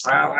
Well,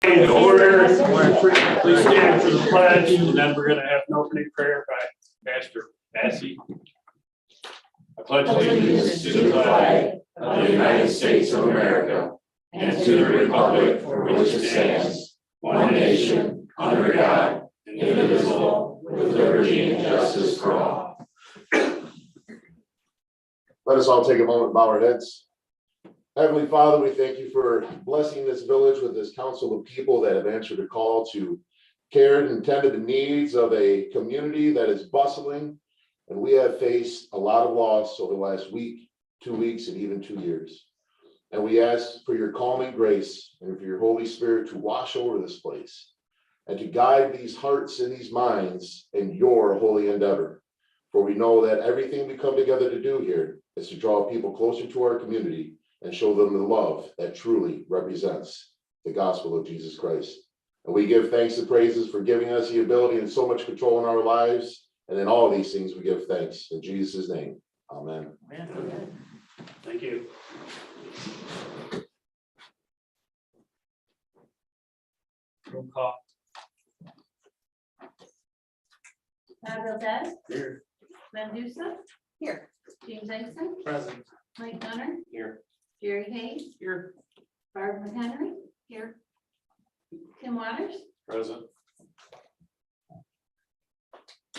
in order, please stand for the pledge, and then we're going to have an opening prayer by Pastor Massey. I pledge allegiance to the flag of the United States of America and to the republic for which it stands, one nation, under God, indivisible, with liberty and justice for all. Let us all take a moment and bow our heads. Heavenly Father, we thank you for blessing this village with this council of people that have answered a call to care and tend to the needs of a community that is bustling. And we have faced a lot of loss over the last week, 2 weeks, and even 2 years. And we ask for your calming grace and for your Holy Spirit to wash over this place and to guide these hearts and these minds in your holy endeavor. For we know that everything we come together to do here is to draw people closer to our community and show them the love that truly represents the gospel of Jesus Christ. And we give thanks and praises for giving us the ability and so much control in our lives. And in all these things, we give thanks in Jesus' name. Amen. Amen. Thank you. Roll call. Valdez, Here. Mendoza, here. James Engson, Present. Mike Gunner, Here. Jerry Hayes, Here. Barb McHenry, here. Tim Waters, Present.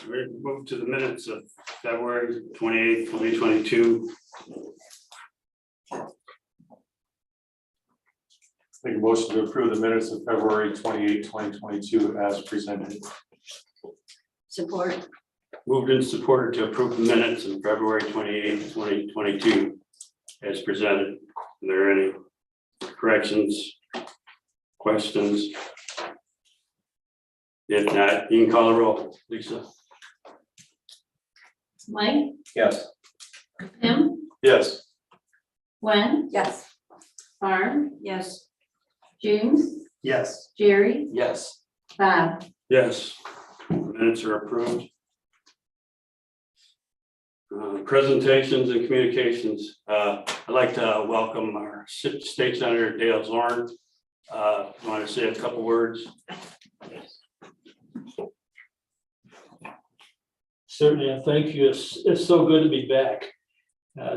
We're moved to the minutes of February 28th, 2022. Make a motion to approve the minutes of February 28, 2022 as presented. support. Moved and supported to approve the minutes of February 28th, 2022 as presented. Are there any corrections, questions? If not, you can call the roll, Lisa. Mike, Yes. Tim, Yes. Gwen, Yes. Barb, yes. James, Yes. Jerry, Yes. Bob. Yes, minutes are approved. Presentations and communications. I'd like to welcome our State Senator Dale Zorn. Want to say a couple words? Certainly, and thank you. It's so good to be back.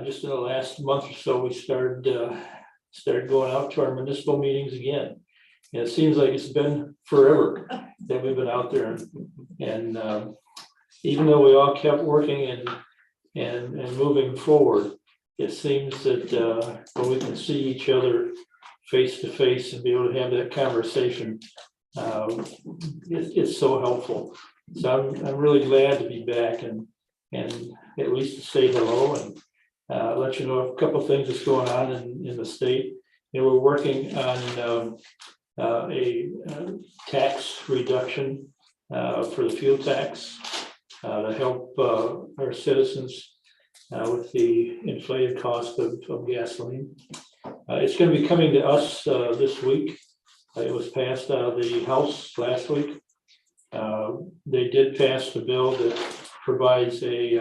Just in the last month or so, we started going out to our municipal meetings again. And it seems like it's been forever that we've been out there. And even though we all kept working and moving forward, it seems that when we can see each other face to face and be able to have that conversation, it's so helpful. So I'm really glad to be back and at least to say hello and let you know a couple of things that's going on in the state. You know, we're working on a tax reduction for the fuel tax to help our citizens with the inflated cost of gasoline. It's going to be coming to us this week. It was passed out of the House last week. They did pass the bill that provides it's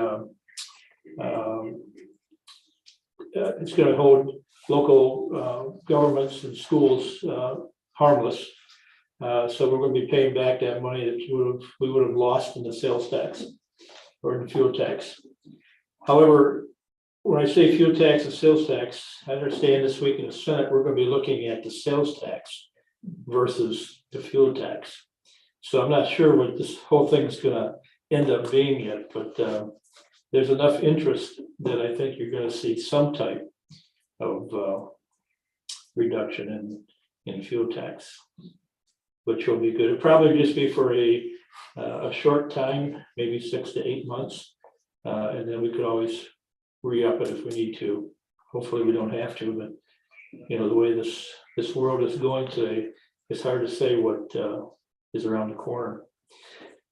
going to hold local governments and schools harmless. So we're going to be paying back that money that we would have lost in the sales tax or in the fuel tax. However, when I say fuel tax and sales tax, I understand this week in the Senate, we're going to be looking at the sales tax versus the fuel tax. So I'm not sure what this whole thing is going to end up being yet, but there's enough interest that I think you're going to see some type of reduction in fuel tax, which will be good. It'll probably just be for a short time, maybe 6 to 8 months, and then we could always re-up it if we need to. Hopefully we don't have to, but you know, the way this world is going today, it's hard to say what is around the corner.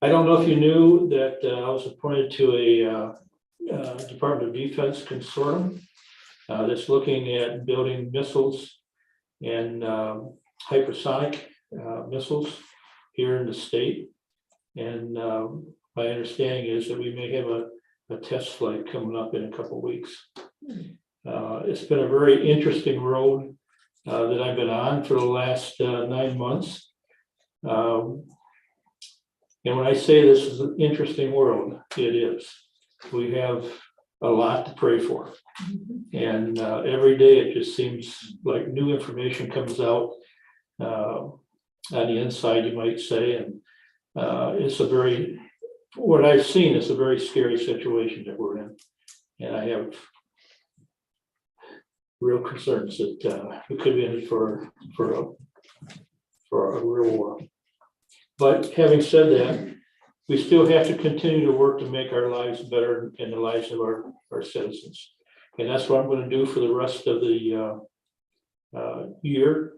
I don't know if you knew that I was appointed to a Department of Defense consortium that's looking at building missiles and hypersonic missiles here in the state. And my understanding is that we may have a test flight coming up in a couple of weeks. It's been a very interesting road that I've been on for the last 9 months. And when I say this is an interesting world, it is. We have a lot to pray for. And every day it just seems like new information comes out on the inside, you might say. And it's a very, what I've seen is a very scary situation that we're in. And I have real concerns that we could be in for a real war. But having said that, we still have to continue to work to make our lives better and the lives of our citizens. And that's what I'm going to do for the rest of the year.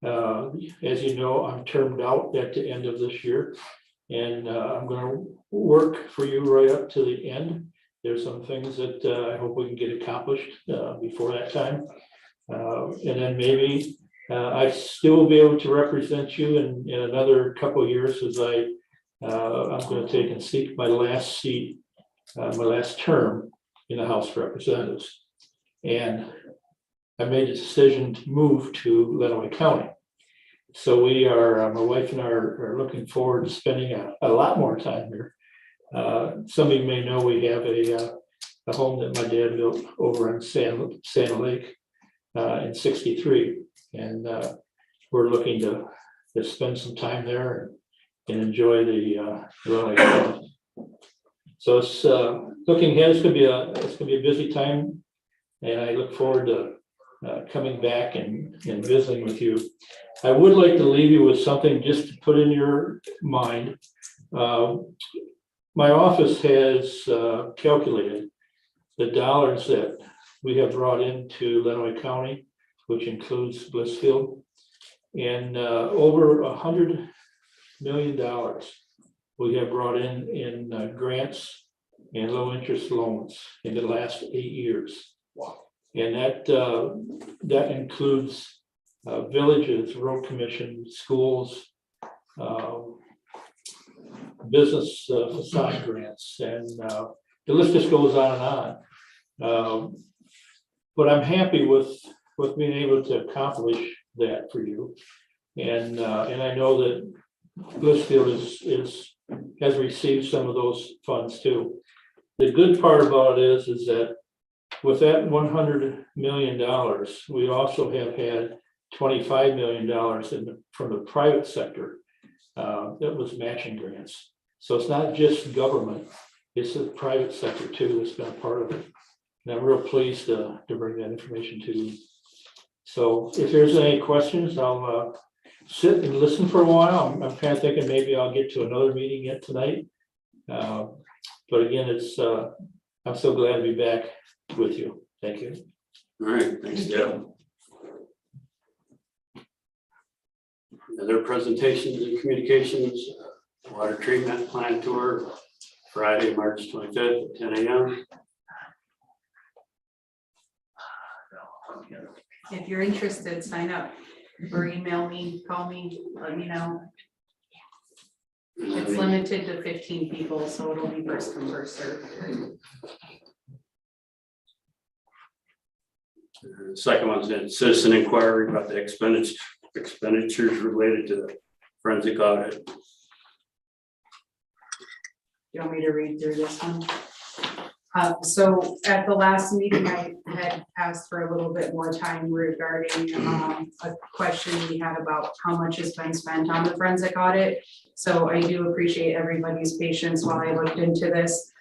As you know, I'm termed out at the end of this year, and I'm going to work for you right up to the end. There's some things that I hope we can get accomplished before that time. And then maybe I still will be able to represent you in another couple of years as I'm going to take and seek my last seat, my last term in the House of Representatives. And I made a decision to move to Lenawee County. So we are, my wife and I are looking forward to spending a lot more time here. Some of you may know we have a home that my dad built over in Sand Lake in '63. And we're looking to spend some time there and enjoy the Lenawee County. So it's looking ahead. It's gonna be a busy time, and I look forward to coming back and visiting with you. I would like to leave you with something just to put in your mind. My office has calculated the dollars that we have brought into Lenawee County, which includes Blissfield, and over $100 million we have brought in grants and low interest loans in the last 8 years. Wow. And that includes villages, road commission, schools, business facade grants, and the list just goes on and on. But I'm happy with being able to accomplish that for you. And I know that Blissfield has received some of those funds too. The good part about it is that with that $100 million, we also have had $25 million from the private sector that was matching grants. So it's not just government, it's the private sector too that's been a part of it. And I'm real pleased to bring that information to you. So if there's any questions, I'll sit and listen for a while. I'm kind of thinking maybe I'll get to another meeting yet tonight. But again, I'm so glad to be back with you. Thank you. All right, thanks, Deb. Other presentations and communications, water treatment plant tour, Friday, March 25th at 10 a.m. If you're interested, sign up. or email me, call me, let me know. It's limited to 15 people, so it'll be first come, first served. Second one's a citizen inquiry about the expenditures related to the forensic audit. You want me to read through this one? So at the last meeting, I had asked for a little bit more time regarding a question we had about how much has been spent on the forensic audit. So I do appreciate everybody's patience while I looked into this.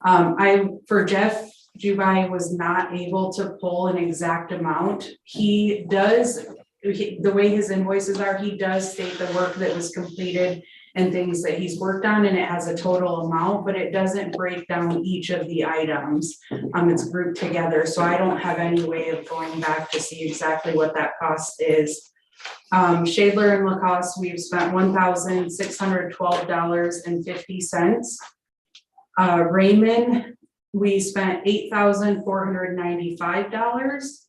For Jeff Jubai was not able to pull an exact amount. He does, the way his invoices are, he does state the work that was completed and things that he's worked on, and it has a total amount, but it doesn't break down each of the items. It's grouped together, so I don't have any way of going back to see exactly what that cost is. Shadler and Lacoste, we've spent $1,612.50. Raymond, we spent $8,495.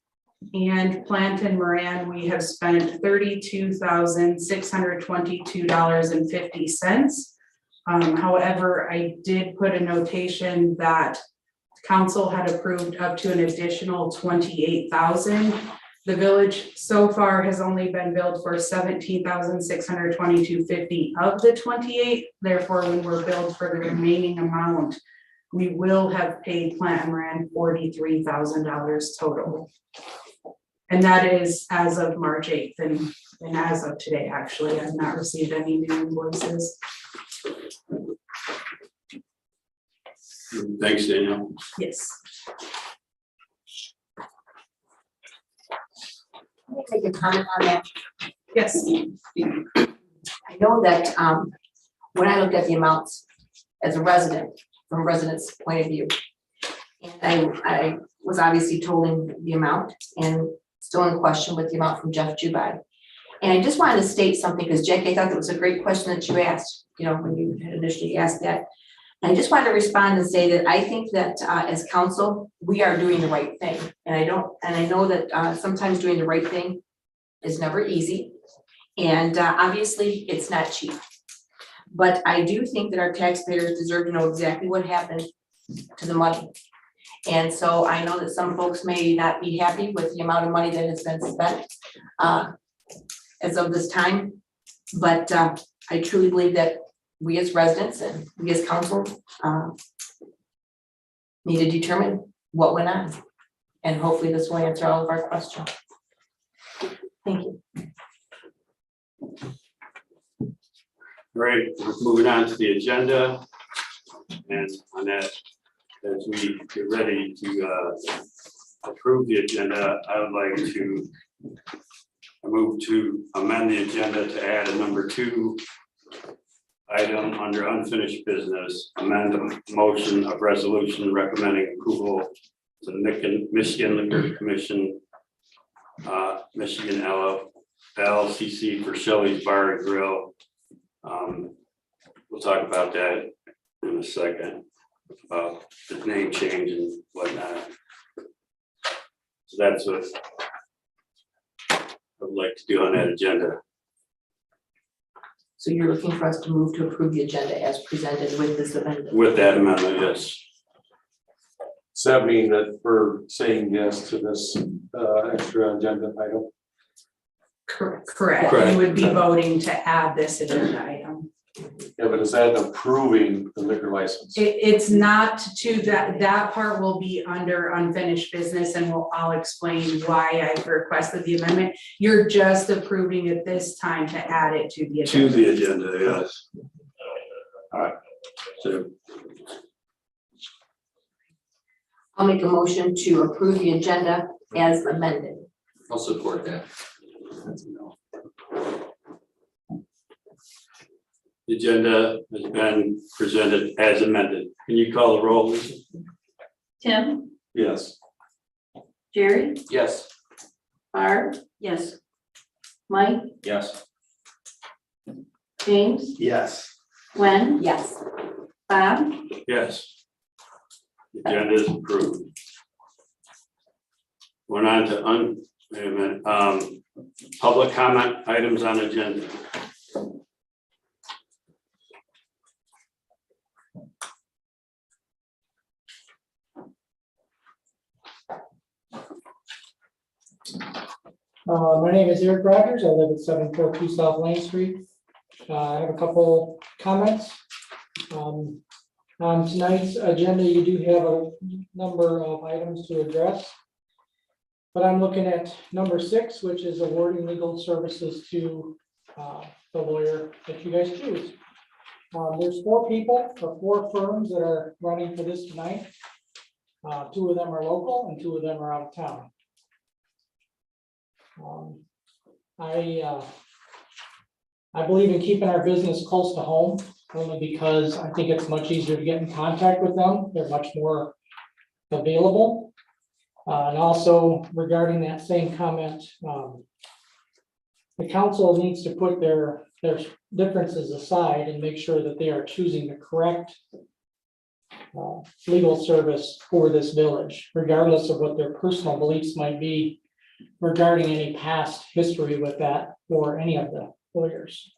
And Plant and Moran, we have spent $32,622.50. However, I did put a notation that council had approved up to an additional $28,000. The village so far has only been billed for $17,622.50 of the 28. Therefore, when we're billed for the remaining amount, we will have paid Plant and Moran $43,000 total. And that is as of March 8th and as of today, actually, I've not received any new invoices. Thanks, Daniel. Yes. Let me make a comment on that. Yes. I know that when I looked at the amounts as a resident, from a resident's point of view, and I was obviously told the amount and still in question with the amount from Jeff Jubai. And I just wanted to state something because Jackie, I thought that was a great question that you asked, you know, when you had initially asked that. And I just wanted to respond and say that I think that as council, we are doing the right thing. And I know that sometimes doing the right thing is never easy. And obviously it's not cheap. But I do think that our taxpayers deserve to know exactly what happened to the money. And so I know that some folks may not be happy with the amount of money that has been spent as of this time. But I truly believe that we as residents and we as council need to determine what went on. And hopefully this will answer all of our questions. Thank you. Great, we're moving on to the agenda. And on that, as we get ready to approve the agenda, I would like to move to amend the agenda to add a number 2 item under unfinished business, amend the motion of resolution recommending approval to the Michigan Liquor Commission, Michigan LLCC for Shelley's Bar and Grill. We'll talk about that in a second. The name change and whatnot. So that's what I would like to do on that agenda. So you're looking for us to move to approve the agenda as presented with this amendment? With that amendment, yes. Does that mean that we're saying yes to this extra agenda item? Correct. Correct. You would be voting to add this agenda item. Yeah, but is that approving the liquor license? It's not to that part will be under unfinished business and I'll explain why I requested the amendment. You're just approving at this time to add it to the agenda. To the agenda, yes. All right. So I'll make a motion to approve the agenda as amended. I'll support that. the agenda has been presented as amended. Can you call the roll, Lisa? Tim, Yes. Jerry, Yes. Barb, yes. Mike, Yes. James, Yes. Gwen, Yes. Bob, Yes. The agenda is approved. Went on to wait a minute, Public comment items on agenda. My name is Eric Rogers. I live at 742 South Lane Street. I have a couple comments. On tonight's agenda, you do have a number of items to address. But I'm looking at number 6, which is awarding legal services to the lawyer that you guys choose. There's 4 people or 4 firms that are running for this tonight. 2 of them are local and 2 of them are out of town. I believe in keeping our business close to home, only because I think it's much easier to get in contact with them. They're much more available. And also regarding that same comment, the council needs to put their differences aside and make sure that they are choosing the correct legal service for this village, regardless of what their personal beliefs might be regarding any past history with that or any of the lawyers.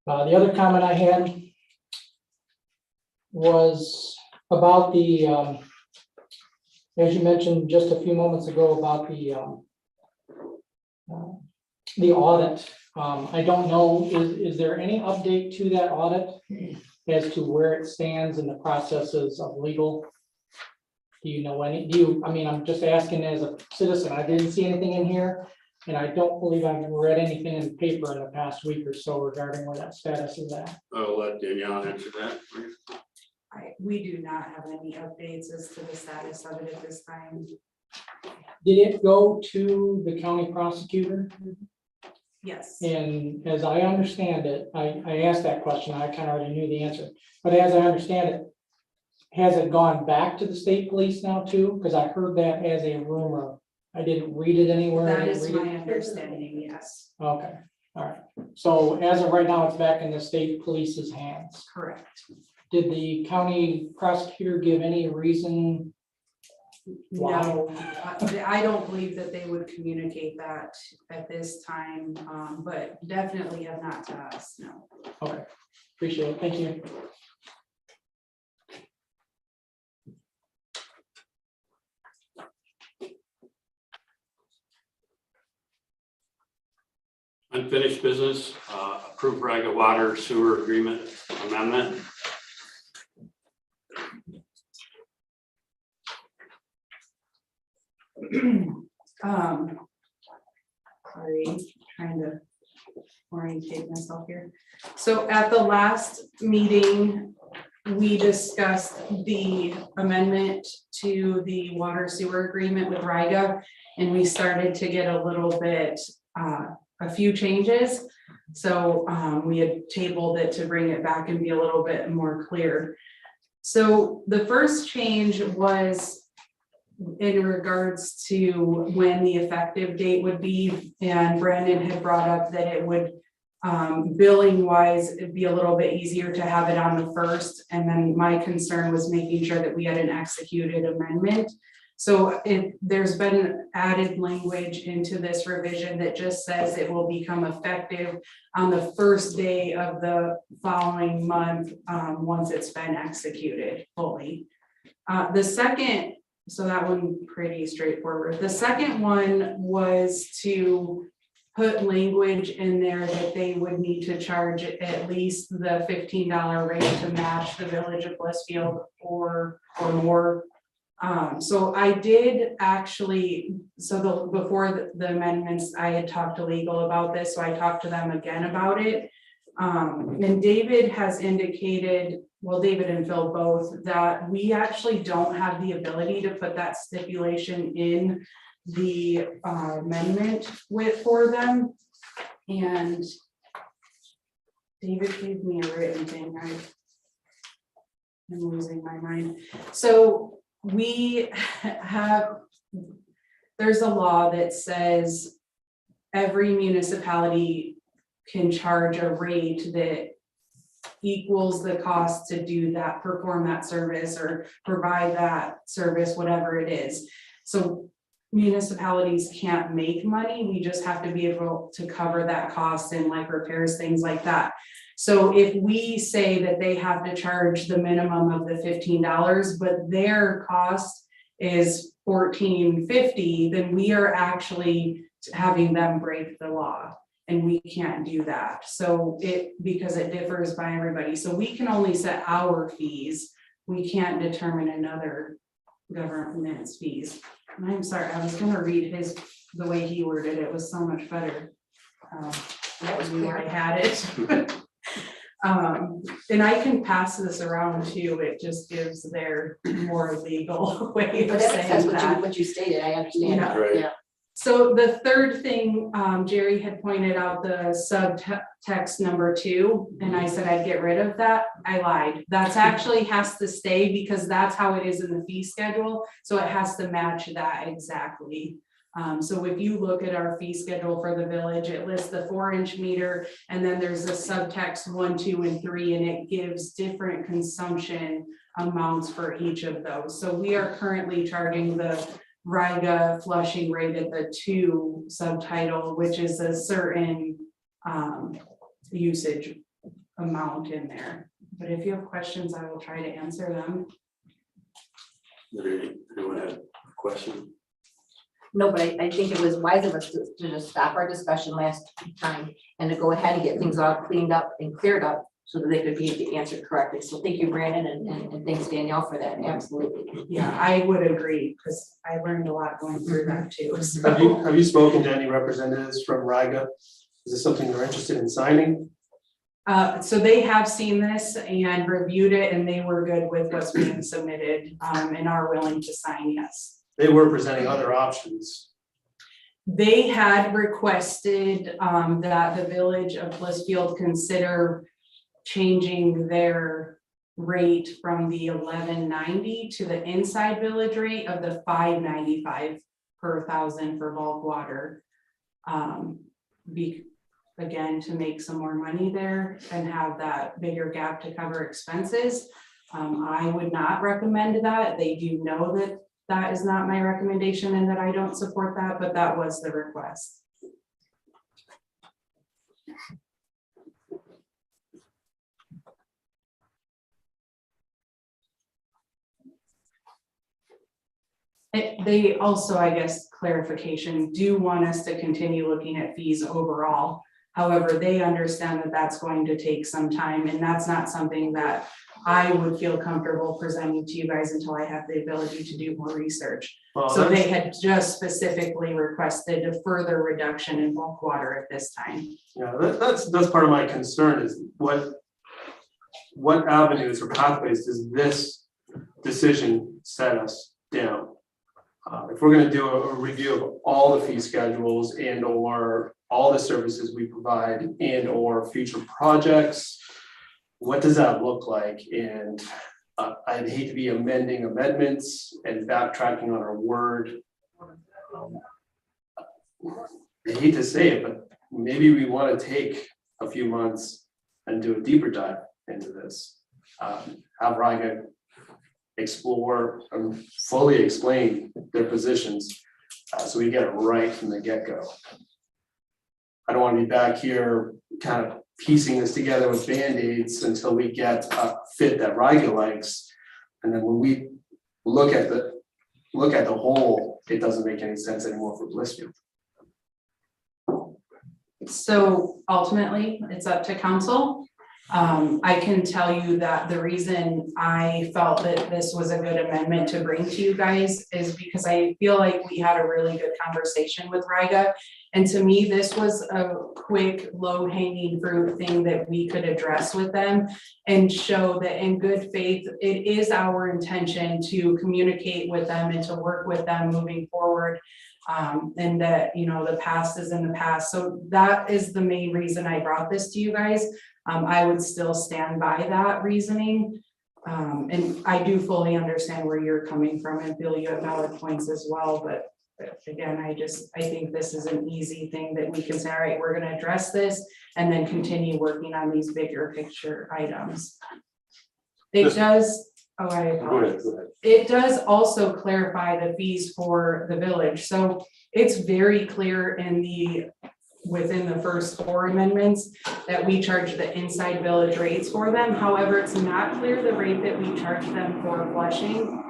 The other comment I had was about the, as you mentioned just a few moments ago about the audit. I don't know, is there any update to that audit as to where it stands in the processes of legal? Do you know any, I mean, I'm just asking as a citizen, I didn't see anything in here, and I don't believe I've read anything in the paper in the past week or so regarding where that status is at. I'll let Danielle answer that. We do not have any updates as to the status of it at this time. Did it go to the county prosecutor? Yes, And as I understand it, I asked that question, I kind of already knew the answer, but as I understand it, has it gone back to the state police now too? Because I heard that as a rumor. I didn't read it anywhere. I that didn't is read my it. understanding, yes, Okay, all right. So as of right now, it's back in the state police's hands. correct. Did the county prosecutor give any reason? Why? No, I don't believe that they would communicate that at this time, but definitely have not to us, no. Okay, appreciate it. Thank you. Unfinished business, approved Raga water sewer agreement amendment. Sorry, trying to orientate myself here. So at the last meeting, we discussed the amendment to the water sewer agreement with Riga, and we started to get a little bit, a few changes. So we had tabled it to bring it back and be a little bit more clear. So the first change was in regards to when the effective date would be, and Brandon had brought up that it would, billing wise, it'd be a little bit easier to have it on the 1st. And then my concern was making sure that we had an executed amendment. So there's been added language into this revision that just says it will become effective on the 1st day of the following month, once it's been executed fully. The second, so that one pretty straightforward. The second one was to put language in there that they would need to charge at least the $15 rate to match the Village of Blissfield or more. So I did actually, before the amendments, I had talked to legal about this, so I talked to them again about it. And David has indicated, well, David and Phil both, that we actually don't have the ability to put that stipulation in the amendment for them. And David gave me a written thing, I'm losing my mind. So we have, there's a law that says every municipality can charge a rate that equals the cost to do that, perform that service or provide that service, whatever it is. So municipalities can't make money, we just have to be able to cover that cost in like repairs, things like that. So if we say that they have to charge the minimum of the $15, but their cost is $14.50, then we are actually having them break the law. And we can't do that. So because it differs by everybody. So we can only set our fees. We can't determine another government's fees. And I'm sorry, I was gonna read the way he worded it was so much better. That was where I had it. And I can pass this around too. It just gives their more legal way But of that makes sense saying that. what you stated, I understand, Yeah. Right. yeah. So the third thing, Jerry had pointed out the subtext number 2, and I said I'd get rid of that. I lied. That's actually has to stay because that's how it is in the fee schedule. So it has to match that exactly. So if you look at our fee schedule for the village, it lists the 4-inch meter, and then there's a subtext 1, 2, and 3, and it gives different consumption amounts for each of those. So we are currently charging the Riga flushing rate at the 2 subtitle, which is a certain usage amount in there. But if you have questions, I will try to answer them. Anyone have a question? No, but I think it was wise of us to just stop our discussion last time and to go ahead and get things all cleaned up and cleared up so that they could be answered correctly. So thank you, Brandon, and thanks, Danielle, for that. Absolutely. Yeah, I would agree, because I learned a lot going through that too. So. Have you spoken to any representatives from Riga? Is this something they're interested in signing? So they have seen this and reviewed it, and they were good with what's being submitted, and are willing to sign, yes. They were presenting other options. They had requested that the village of Blissfield consider changing their rate from the $11.90 to the inside village rate of the $5.95 per 1,000 for bulk water. Again, to make some more money there and have that bigger gap to cover expenses. I would not recommend that. They do know that that is not my recommendation and that I don't support that, but that was the request. They also, I guess, clarification, do want us to continue looking at fees overall. However, they understand that that's going to take some time, and that's not something that I would feel comfortable presenting to you guys until I have the ability to do more research. Well, So that's- they had just specifically requested a further reduction in bulk water at this time. Yeah, that's part of my concern is what avenues or pathways does this decision set us down? If we're gonna do a review of all the fee schedules and or all the services we provide and or future projects, what does that look like? And I'd hate to be amending amendments and backtracking on our word. I hate to say it, but maybe we want to take a few months and do a deeper dive into this. Have Riga explore and fully explain their positions so we get it right from the get-go. I don't want to be back here kind of piecing this together with Band-Aids until we get a fit that Riga likes. And then when we look at the whole, it doesn't make any sense anymore for Blissfield. So ultimately, it's up to council. I can tell you that the reason I felt that this was a good amendment to bring to you guys is because I feel like we had a really good conversation with Riga. And to me, this was a quick, low-hanging fruit thing that we could address with them and show that in good faith, it is our intention to communicate with them and to work with them moving forward. And that, you know, the past is in the past. So that is the main reason I brought this to you guys. I would still stand by that reasoning. And I do fully understand where you're coming from and feel you have valid points as well. But again, I think this is an easy thing that we can say, all right, we're going to address this and then continue working on these bigger picture items. It does Oh, I Go apologize. ahead, go ahead. It does also clarify the fees for the village, so it's very clear within the first 4 amendments that we charge the inside village rates for them. However, it's not clear the rate that we charge them for flushing.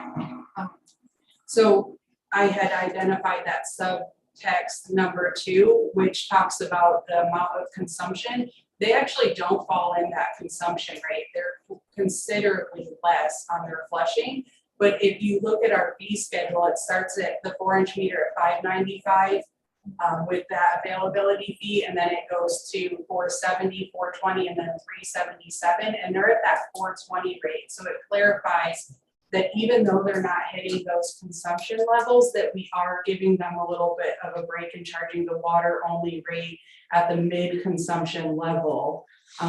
So I had identified that subtext number 2, which talks about the amount of consumption. They actually don't fall in that consumption rate. They're considerably less on their flushing. But if you look at our fee schedule, it starts at the 4-inch meter at $5.95 with that availability fee, and then it goes to $4.70, $4.20, and then $3.77, and they're at that $4.20 rate. So it clarifies that even though they're not hitting those consumption levels, that we are giving them a little bit of a break and charging the water only rate at the mid-consumption level,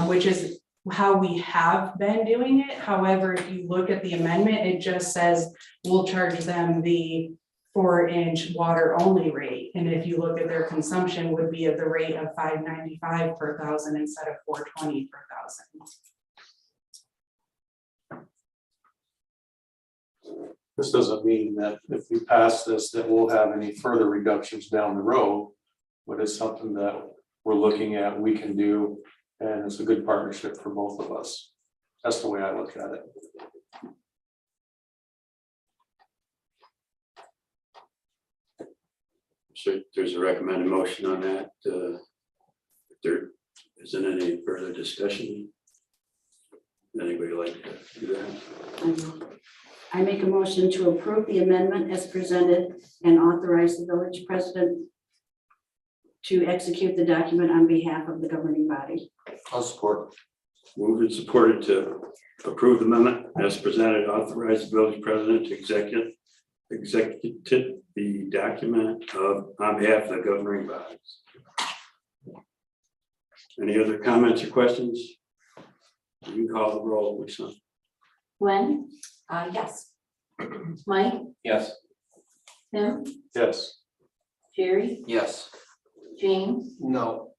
which is how we have been doing it. However, if you look at the amendment, it just says we'll charge them the 4-inch water only rate. And if you look at their consumption would be at the rate of $5.95 per thousand instead of $4.20 per thousand. This doesn't mean that if we pass this, that we'll have any further reductions down the road, but it's something that we're looking at, we can do, and it's a good partnership for both of us. That's the way I look at it. So there's a recommended motion on that. If there isn't any further discussion, anybody like to do that? I make a motion to approve the amendment as presented and authorize the village president to execute the document on behalf of the governing body. I'll support. Moved and supported to approve the amendment as presented, authorize the village president to execute the document on behalf of the governing bodies. Any other comments or questions? You can call the roll, Lisa. Gwen, Yes. Mike, Yes. Tim, Yes. Jerry, Yes. James, No.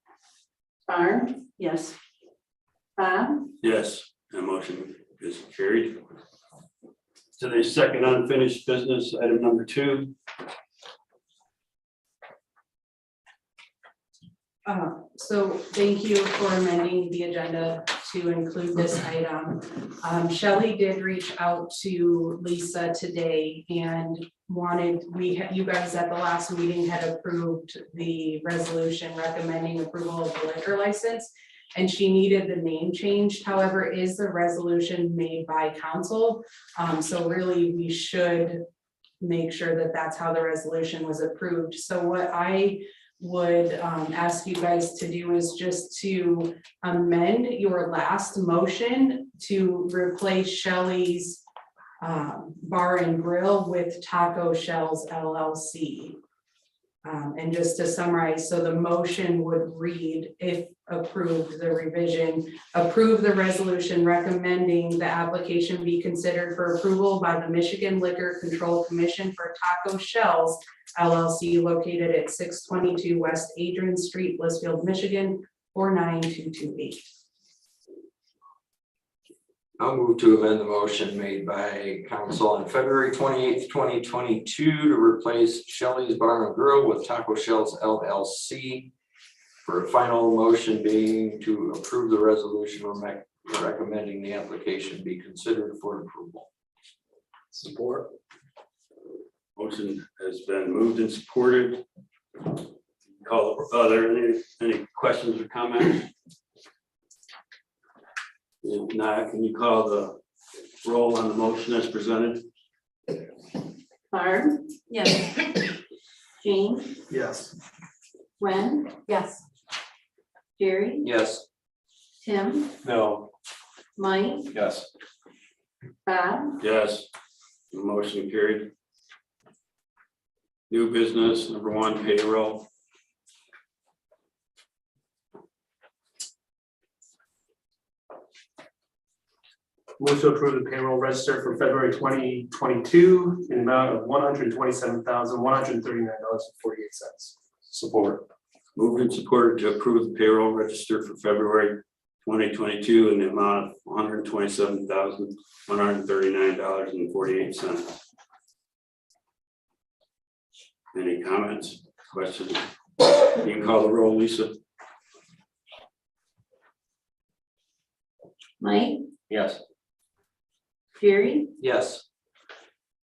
Barb, yes. Bob, Yes, that motion is carried. Today's second unfinished business, item number 2. So thank you for amending the agenda to include this item. Shelley did reach out to Lisa today and wanted, you guys at the last meeting had approved the resolution recommending approval of the liquor license, and she needed the name changed. However, is the resolution made by council? So really we should make sure that that's how the resolution was approved. So what I would ask you guys to do is just to amend your last motion to replace Shelley's Bar and Grill with Taco Shells LLC. And just to summarize, so the motion would read, if approved, the revision, approve the resolution recommending the application be considered for approval by the Michigan Liquor Control Commission for Taco Shells LLC located at 622 West Adrian Street, Blissfield, Michigan, 49228. I'll move to amend the motion made by council on February 28th, 2022 to replace Shelley's Bar and Grill with Taco Shells LLC. For a final motion being to approve the resolution recommending the application be considered for approval. Support. Motion has been moved and supported. Call, are there any questions or comments? If not, can you call the roll on the motion as presented? Barb, yes. James, Yes. Gwen, Yes. Jerry, Yes. Tim, No. Mike, Yes. Bob, Yes, the motion carried. New business, number 1, payroll. Move to approve the payroll register for February 2022 in the amount of $127,139.48. Support. Moved and supported to approve the payroll register for February 2022 in the amount of $127,139.48. Any comments, questions? You can call the roll, Lisa. Mike, Yes. Jerry, Yes.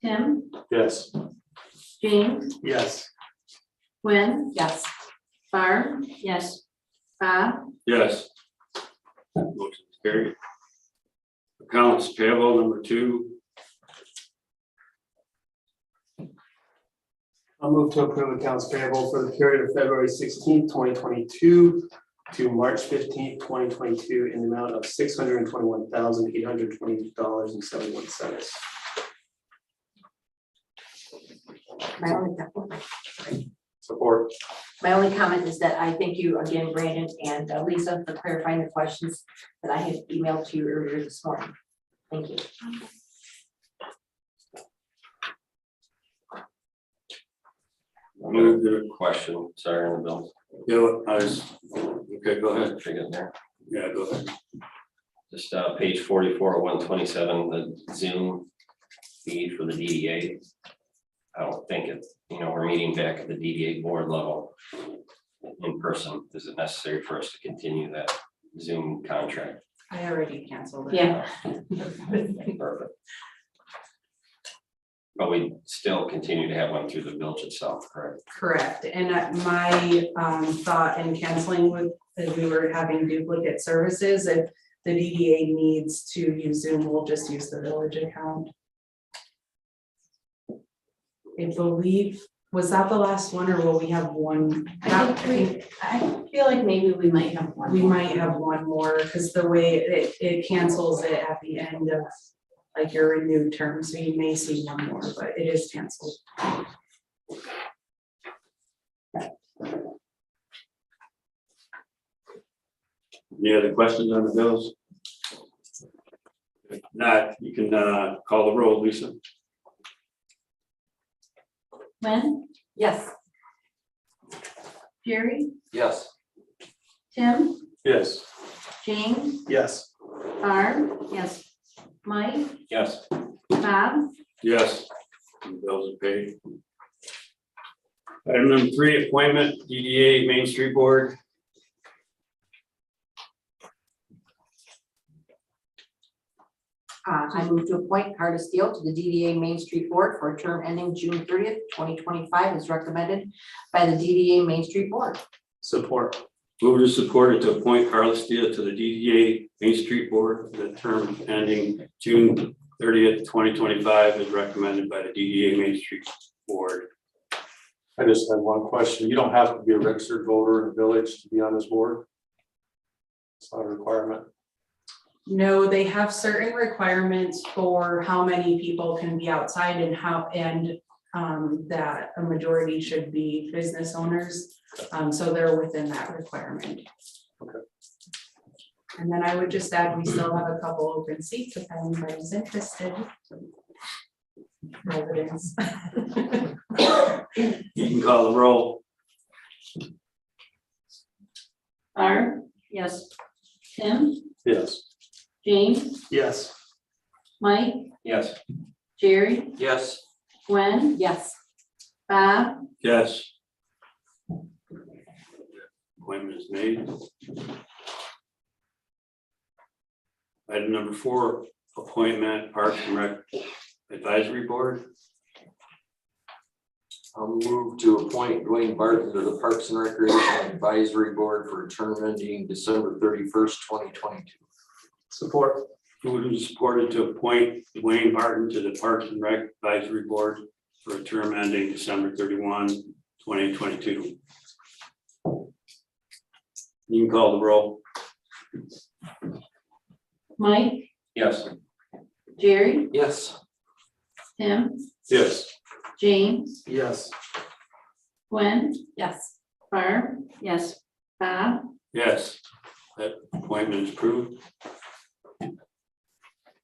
Tim, Yes. James, Yes. Gwen, Yes. Barb, yes, Bob, Yes. Motion is carried. Accounts payable number 2. I'll move to approve accounts payable for the period of February 16th, 2022 to March 15th, 2022 in the amount of $621,820.71. Support. My only comment is that I thank you again, Brandon and Lisa, for clarifying the questions that I had emailed to you earlier this morning. Thank you. Move to, Question, sorry, on the bill. okay, go ahead. Forget there. Yeah, go ahead. Just page 44, 127, the Zoom feed for the DDA. I don't think it's, we're meeting back at the DDA board level in person. Is it necessary for us to continue that Zoom contract? I already canceled it. yeah, Perfect. But we still continue to have one through the village itself, correct? Correct, and my thought in canceling with, if we were having duplicate services, if the DDA needs to use Zoom, we'll just use the village account. I believe, was that the last one, or will we have one? I feel like maybe we might have one. We might have one more, because the way it cancels it at the end of like your renewed term, so you may see one more, but it is canceled. Any other questions on the bills? If not, you can call the roll, Lisa. Gwen, Yes. Jerry, Yes. Tim, Yes. James, Yes. Barb, yes, Mike, Yes. Bob, Yes. The bills are paid. Item number 3, appointment DDA Main Street Board. I move to appoint Carter Steele to the DDA Main Street Board for a term ending June 30th, 2025, as recommended by the DDA Main Street Board. Support. Move to support it to appoint Carla Steele to the DDA Main Street Board for the term ending June 30th, 2025, as recommended by the DDA Main Street Board. I just had one question. You don't have to be a registered voter in the village to be on this board. It's not a requirement. No, they have certain requirements for how many people can be outside and that a majority should be business owners. So they're within that requirement. Okay. And then I would just add, we still have a couple open seats if anybody's interested. Residents. You can call the roll. Barb, yes, Tim, Yes. James, Yes. Mike, Yes. Jerry, Yes. Gwen, Yes. Bob, Yes. Appointment is made. Item number 4, appointment Parks and Rec Advisory Board. I'll move to appoint Dwayne Barton to the Parks and Recreation Advisory Board for a term ending December 31st, 2022. Support. Moved and supported to appoint Dwayne Barton to the Parks and Rec Advisory Board for a term ending December 31, 2022. You can call the roll. Mike, Yes. Jerry, Yes. Tim, Yes. James, Yes. Gwen, Yes. Barb, yes, Bob, Yes, that appointment is approved.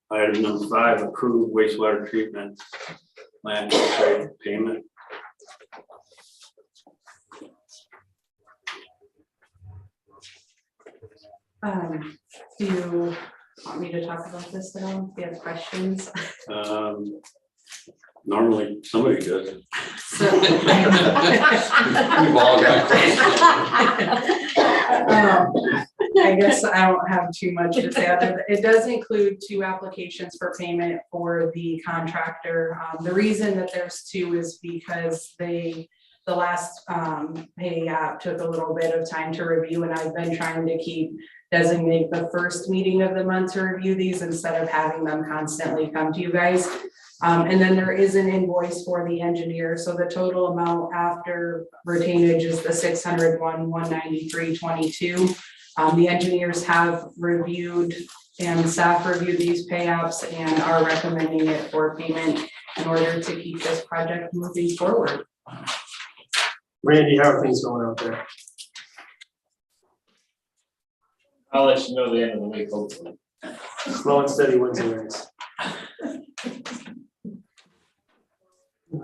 Item number 5, approve wastewater treatment plant trade payment. Do you want me to talk about this at all? Do you have questions? Normally, somebody does. So- We've all got I guess I don't have too much to say. It does include 2 applications for payment for the contractor. The reason that there's 2 is because the last pay app took a little bit of time to review, and I've been trying to designate the first meeting of the month to review these instead of having them constantly come to you guys. And then there is an invoice for the engineer, so the total amount after retainage is the 601,193.22. The engineers have reviewed and staff reviewed these pay apps and are recommending it for payment in order to keep this project moving forward. Randy, how are things going out there? I'll let you know the end of the week, hopefully. Slow and steady wins the race. All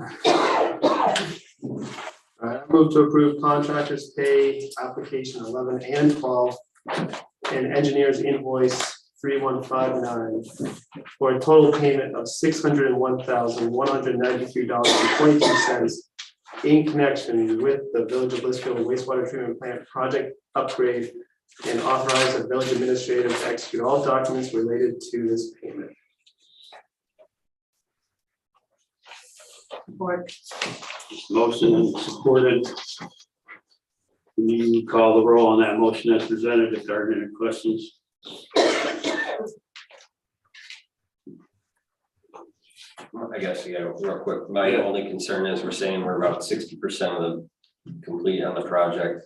right, I move to approve contractors pay application 11 and 12 and engineers invoice 3159 for a total payment of $601,193.22 in connection with the Village of Blissfield wastewater treatment plant project upgrade, and authorize the village administrator to execute all documents related to this payment. Support. Motion and supported. Can you call the roll on that motion as presented if there are any questions? I guess, yeah, real quick, my only concern is we're saying we're about 60% of the complete on the project.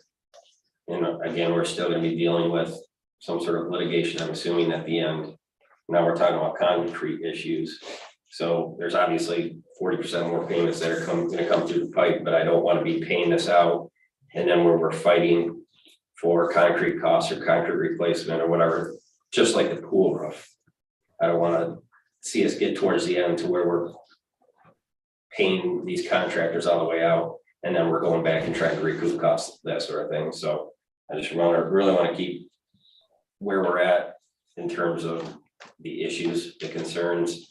And again, we're still gonna be dealing with some sort of litigation, I'm assuming at the end. Now we're talking about concrete issues. So there's obviously 40% more payments that are gonna come through the pipe, but I don't wanna be paying this out. And then where we're fighting for concrete costs or concrete replacement or whatever, just like the pool roof. I don't wanna see us get towards the end to where we're paying these contractors all the way out, and then we're going back and trying to recoup costs, that sort of thing. So I just really want to keep where we're at in terms of the issues, the concerns.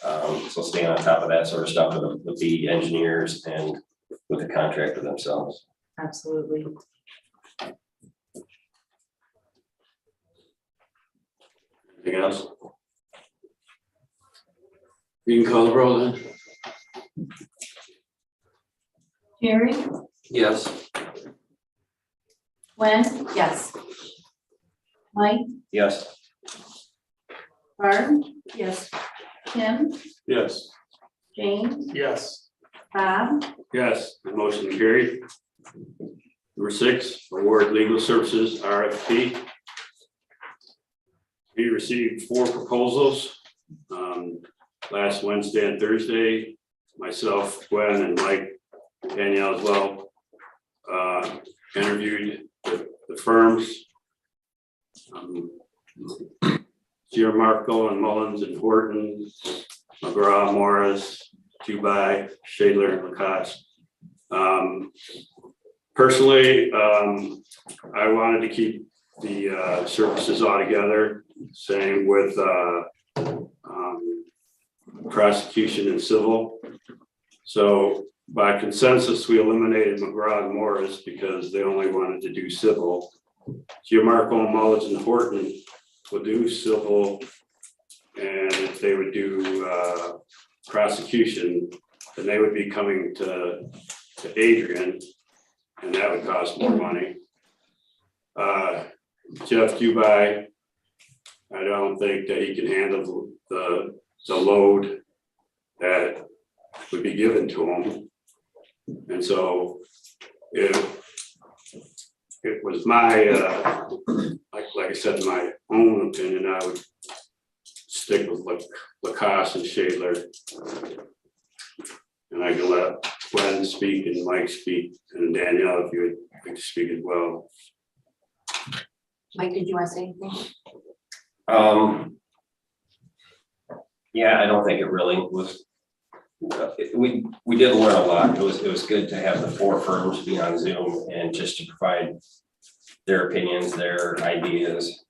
So staying on top of that sort of stuff with the engineers and with the contractor themselves. Absolutely. Anything else? You can call the roll then. Jerry, Yes. Gwen, Yes. Mike, Yes. Barb, Yes. Tim, Yes. James, Yes. Bob, Yes, the motion carried. Number 6, award legal services RFP. We received 4 proposals last Wednesday and Thursday. Myself, Gwen, and Mike, Danielle as well, interviewed the firms. Marco and Mullins and Horton, McGraw, Morris, Dubai, Shadler, and Lacoste. Personally, I wanted to keep the services all together, same with prosecution and civil. So by consensus, we eliminated McGraw and Morris because they only wanted to do civil. Marco, Mullins, and Horton will do civil, and if they would do prosecution, then they would be coming to Adrian, and that would cost more money. Jeff Dubai, I don't think that he can handle the load that would be given to him. And so it was my, like I said, my own opinion, I would stick with Lacoste and Shadler. And I can let Gwen speak and Mike speak and Danielle if you would like to speak as well. Mike, did you want to say anything? Yeah, I don't think it really was. We did learn a lot. It was good to have the 4 firms be on Zoom and just to provide their opinions, their ideas.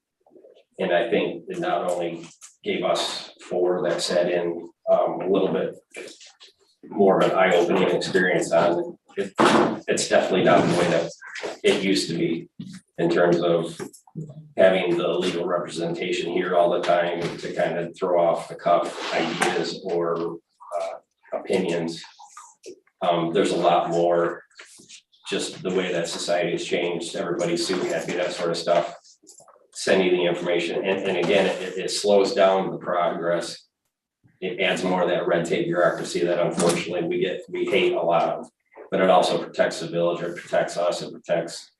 And I think it not only gave us four that sat in a little bit more of an eye-opening experience on it. It's definitely not the way that it used to be in terms of having the legal representation here all the time to kind of throw off the cuff ideas or opinions. There's a lot more, just the way that society has changed, everybody's super happy, that sort of stuff. Sending the information, and again, it slows down the progress. It adds more of that red tape bureaucracy that unfortunately we hate a lot of, but it also protects the village, it protects us, it protects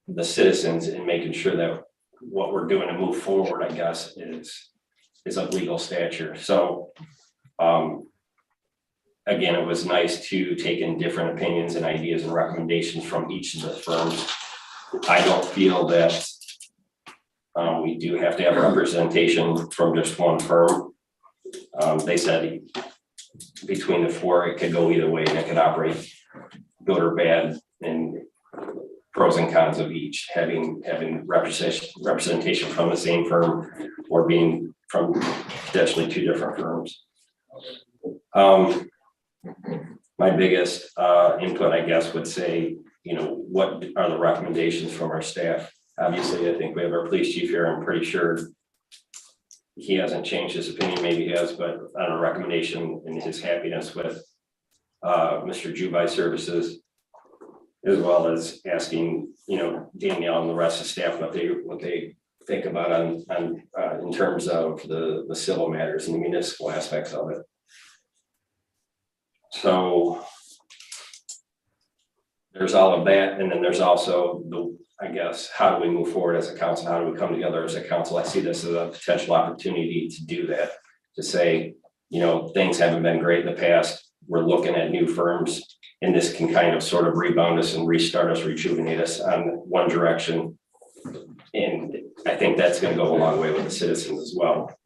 the citizens in making sure that what we're doing to move forward, I guess, is of legal stature. So again, it was nice to take in different opinions and ideas and recommendations from each of the firms. I don't feel that we do have to have representation from just one firm. They said between the four, it could go either way and it could operate good or bad, and pros and cons of each, having representation from the same firm or being from potentially two different firms. My biggest input, I guess, would say, what are the recommendations from our staff? Obviously, I think we have our police chief here. I'm pretty sure he hasn't changed his opinion, maybe he has, but on a recommendation and his happiness with Mr. Jubai services, as well as asking, Danielle and the rest of the staff what they think about on in terms of the civil matters and the municipal aspects of it. So there's all of that, and then there's also I guess, how do we move forward as a council? How do we come together as a council? I see this as a potential opportunity to do that, to say, things haven't been great in the past. We're looking at new firms, and this can kind of sort of rebound us and restart us, rejuvenate us on one direction. And I think that's going to go a long way with the citizens as well.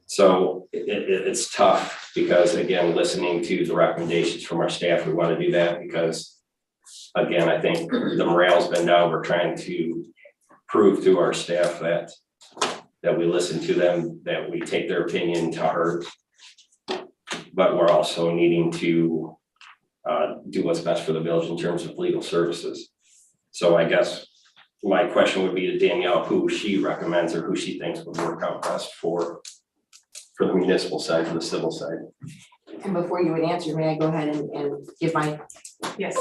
So it's tough because, again, listening to the recommendations from our staff, we want to do that because, again, I think the morale's been down. We're trying to prove to our staff that we listen to them, that we take their opinion to heart, but we're also needing to do what's best for the village in terms of legal services. So I guess my question would be to Danielle, who she recommends or who she thinks would work out best for the municipal side, for the civil side. And before you would answer, may I go ahead and give my Yes.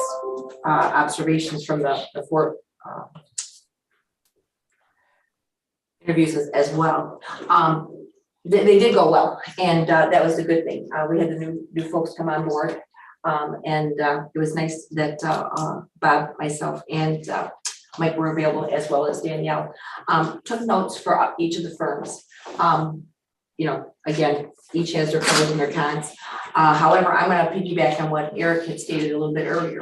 observations from the four interviews as well. They did go well, and that was a good thing. We had the new folks come on board, and it was nice that Bob, myself, and Mike were available, as well as Danielle. Took notes for each of the firms. Again, each has their pros and their cons. However, I'm going to piggyback on what Eric had stated a little bit earlier.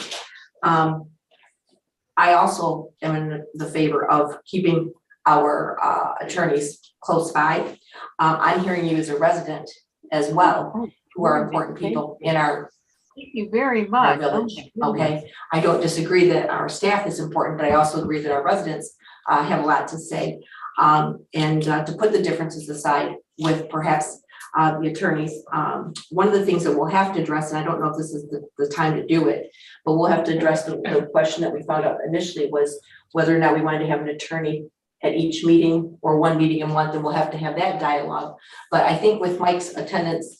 I also am in the favor of keeping our attorneys close by. I'm hearing you as a resident as well, who are important people in our Thank you very much. village. Okay, I don't disagree that our staff is important, but I also agree that our residents have a lot to say. And to put the differences aside with perhaps the attorneys, one of the things that we'll have to address, and I don't know if this is the time to do it, but we'll have to address the question that we found out initially was whether or not we wanted to have an attorney at each meeting or one meeting a month, and we'll have to have that dialogue. But I think with Mike's attendance,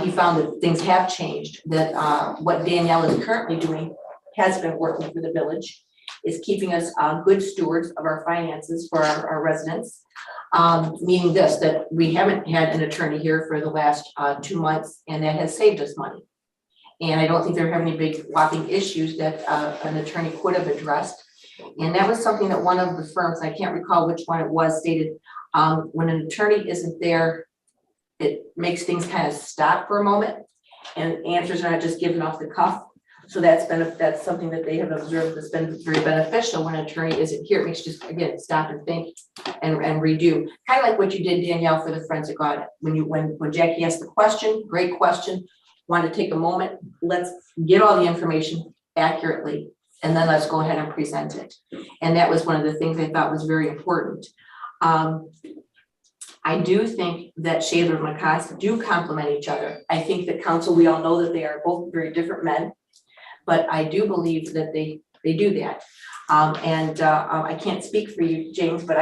he found that things have changed, that what Danielle is currently doing has been working for the village, is keeping us good stewards of our finances for our residents. Meaning this, that we haven't had an attorney here for the last 2 months, and that has saved us money. And I don't think there have any big whopping issues that an attorney could have addressed. And that was something that one of the firms, I can't recall which one it was, stated, when an attorney isn't there, it makes things kind of stop for a moment, and answers are not just given off the cuff. So that's something that they have observed that's been very beneficial when an attorney isn't here. It makes you just, again, stop and think and redo. Kind of like what you did, Danielle, for the forensic audit. When Jackie asked the question, great question, wanted to take a moment, let's get all the information accurately, and then let's go ahead and present it. And that was one of the things I thought was very important. I do think that Shaler and Lacoste do complement each other. I think that council, we all know that they are both very different men, but I do believe that they do that. I can't speak for you, James, but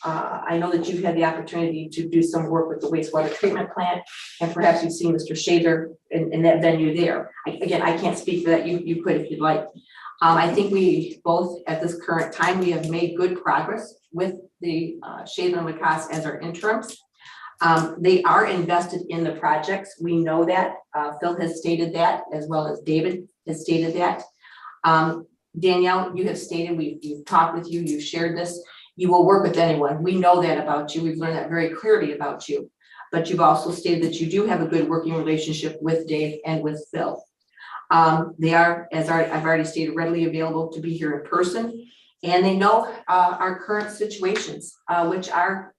I know that you've had the opportunity to do some work with the wastewater treatment plant, and perhaps you've seen Mr. Shaler in that venue there. Again, I can't speak for that. You could if you'd like. I think we both, at this current time, we have made good progress with the Shaler and Lacoste as our interims. They are invested in the projects. We know that. Phil has stated that, as well as David has stated that. Danielle, you have stated, we've talked with you, you've shared this. You will work with anyone. We know that about you. We've learned that very clearly about you. But you've also stated that you do have a good working relationship with Dave and with Phil. They are, as I've already stated, readily available to be here in person, and they know our current situations, which are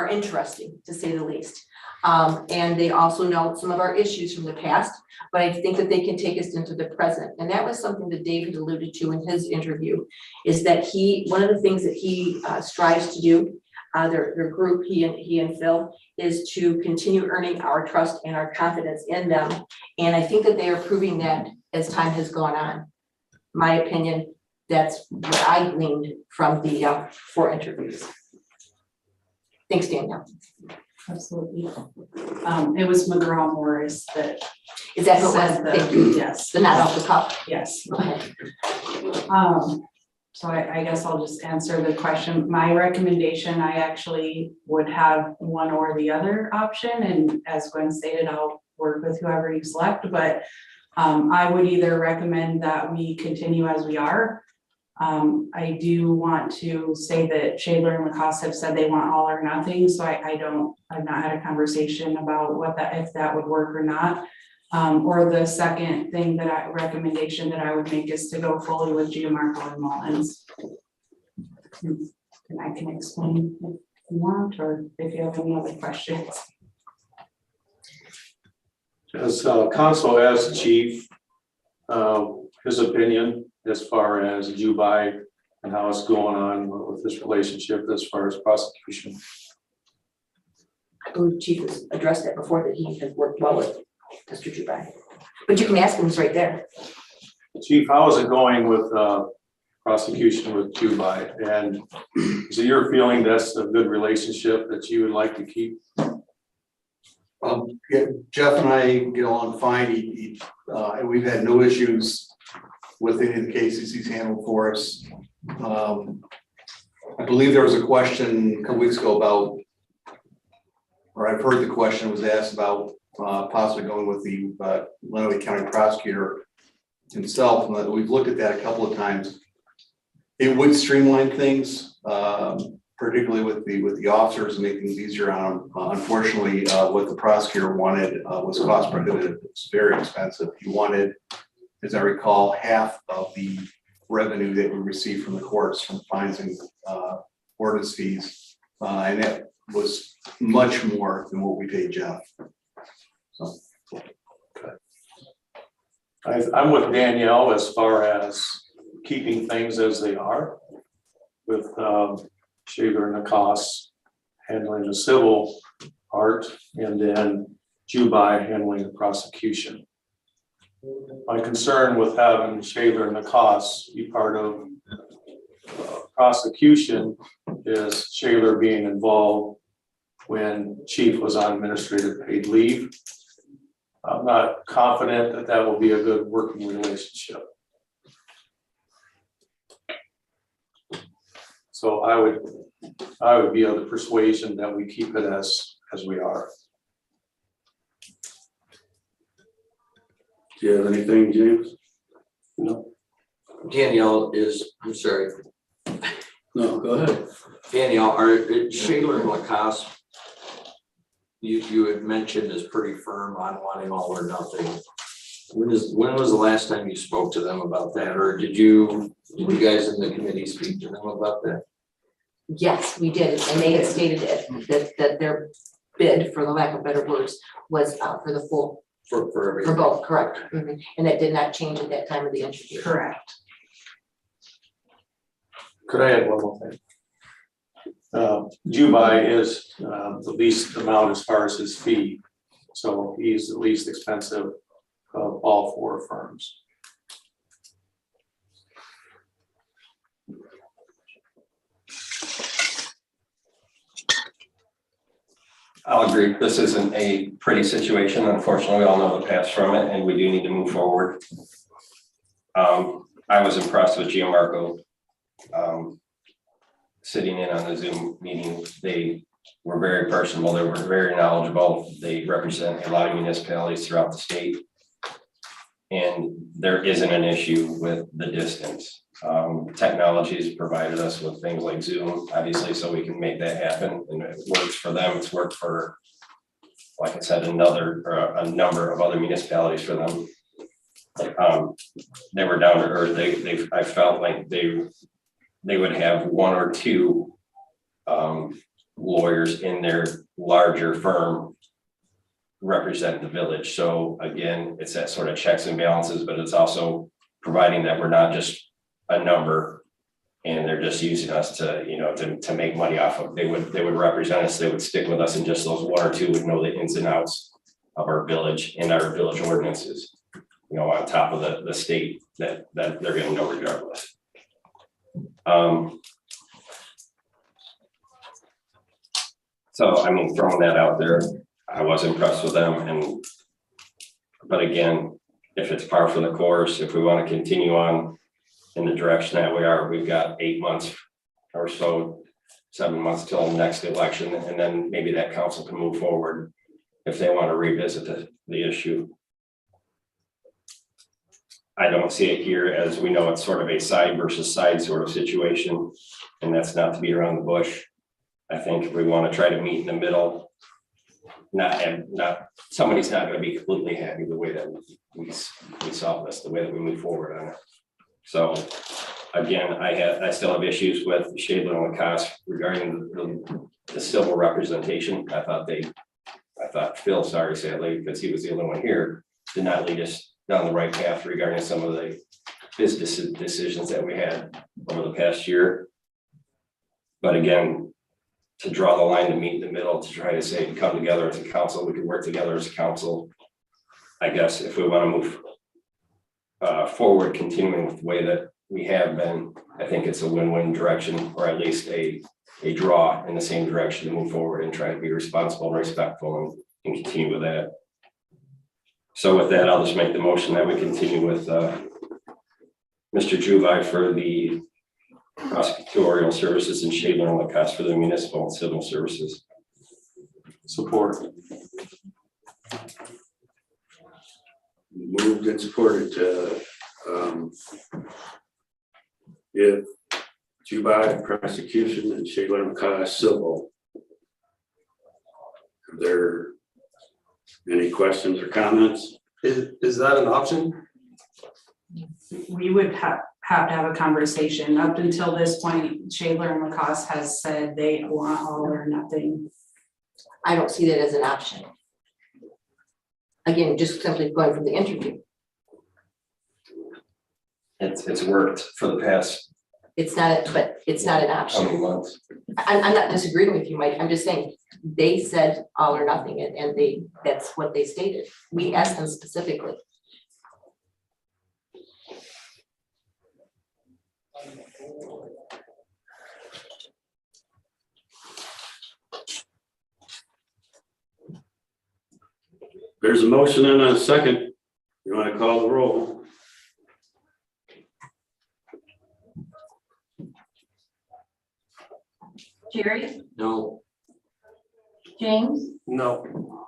interesting, to say the least. And they also know some of our issues from the past, but I think that they can take us into the present. And that was something that David alluded to in his interview, is that one of the things that he strives to do, their group, he and Phil, is to continue earning our trust and our confidence in them. And I think that they are proving that as time has gone on. My opinion, that's what I gleaned from the 4 interviews. Thanks, Danielle. Absolutely. It was McGraw Morris that Is that what said was, thank you, that, yes, the not off the cuff? yes. Go ahead. So I guess I'll just answer the question. My recommendation, I actually would have one or the other option, and as Gwen stated, I'll work with whoever you select, but I would either recommend that we continue as we are. I do want to say that Shaler and Lacoste have said they want all or nothing, so I've not had a conversation about if that would work or not. Or the second thing recommendation that I would make is to go fully with Gianmarco and Mullins. And I can explain if you want, or if you have any other questions. As council asked chief, his opinion as far as Dubai and how it's going on with this relationship as far as prosecution. I believe Chief has addressed that before, that he has worked well with Mr. Dubai. But you can ask him, he's right there. Chief, how is it going with prosecution with Dubai? And is it your feeling that's a good relationship that you would like to keep? Yeah, Jeff and I get along fine. And we've had no issues with any of the cases he's handled for us. I believe there was a question a couple weeks ago about, or I've heard the question was asked about possibly going with the Lenawee County prosecutor himself. And we've looked at that a couple of times. It would streamline things, particularly with the officers, and make things easier on them. Unfortunately, what the prosecutor wanted was cost prohibitive. It's very expensive. He wanted, as I recall, half of the revenue that we receive from the courts from fines and ordinance fees, and that was much more than what we paid Jeff. So. I'm with Danielle as far as keeping things as they are, with Shaler and Lacoste handling the civil part, and then Dubai handling the prosecution. My concern with having Shaler and Lacoste be part of prosecution is Shaler being involved when Chief was on administrative paid leave. I'm not confident that that will be a good working relationship. So I would be of the persuasion that we keep it as we are. Do you have anything, James? No. Danielle I'm sorry. No, go ahead. Danielle, are Shaler and Lacoste, you had mentioned is pretty firm on wanting all or nothing. When was the last time you spoke to them about that, or did you guys in the committee speak to them about that? Yes, we did, and they had stated that their bid, for the lack of better words, was for the full, For everything? for both, correct? Mhm. And that did not change at that time of the interview. Correct. Could I add one more thing? Jubai is the least amount as far as his fee. So he's the least expensive of all four firms. I'll agree. This isn't a pretty situation. Unfortunately, we all know the past from it, and we do need to move forward. I was impressed with Gianmarco sitting in on the Zoom meeting. They were very personable. They were very knowledgeable. They represent a lot of municipalities throughout the state. And there isn't an issue with the distance. Technology has provided us with things like Zoom, obviously, so we can make that happen, and it works for them. It's worked for, like I said, a number of other municipalities for them. They were down to earth. I felt like they would have one or two lawyers in their larger firm represent the village. So again, it's that sort of checks and balances, but it's also providing that we're not just a number and they're just using us to, you know, to make money off of. They would represent us, they would stick with us, and just those one or two would know the ins and outs of our village and our village ordinances, you know, on top of the state that they're gonna know regardless. So, I mean, throwing that out there, I was impressed with them, but again, if it's par for the course, if we want to continue on in the direction that we are, we've got 8 months or so, 7 months till the next election, and then maybe that council can move forward if they want to revisit the issue. I don't see it here, as we know it's sort of a side versus side sort of situation, and that's not to beat around the bush. I think we want to try to meet in the middle. Somebody's not going to be completely happy the way that we solve this, the way that we move forward on it. So again, I still have issues with Shadler and Lacoste regarding the civil representation. I thought Phil, sorry, sadly, because he was the only one here, did not lead us down the right path regarding some of the business decisions that we had over the past year. But again, to draw the line, to meet in the middle, to try to say, to come together as a council, we can work together as a council. I guess if we want to move forward, continuing with the way that we have been, I think it's a win-win direction, or at least a draw in the same direction to move forward and try to be responsible and respectful and continue with that. So with that, I'll just make the motion that we continue with Mr. Jubai for the prosecutorial services and Shadler and Lacoste for the municipal and civil services. Support. Moved and supported to give Jubai prosecution and Shadler and Lacoste civil. Are there any questions or comments? Is that an option? We would have to have a conversation. Up until this point, Shadler and Lacoste has said they want all or nothing. I don't see that as an option. Again, just simply going from the interview. It's worked for the past It's not, but it's not an how many option. months? I'm not disagreeing with you, Mike. I'm just saying, they said all or nothing, and that's what they stated. We asked them specifically. There's a motion and a second. You want to call the roll? Jerry, No. James, No.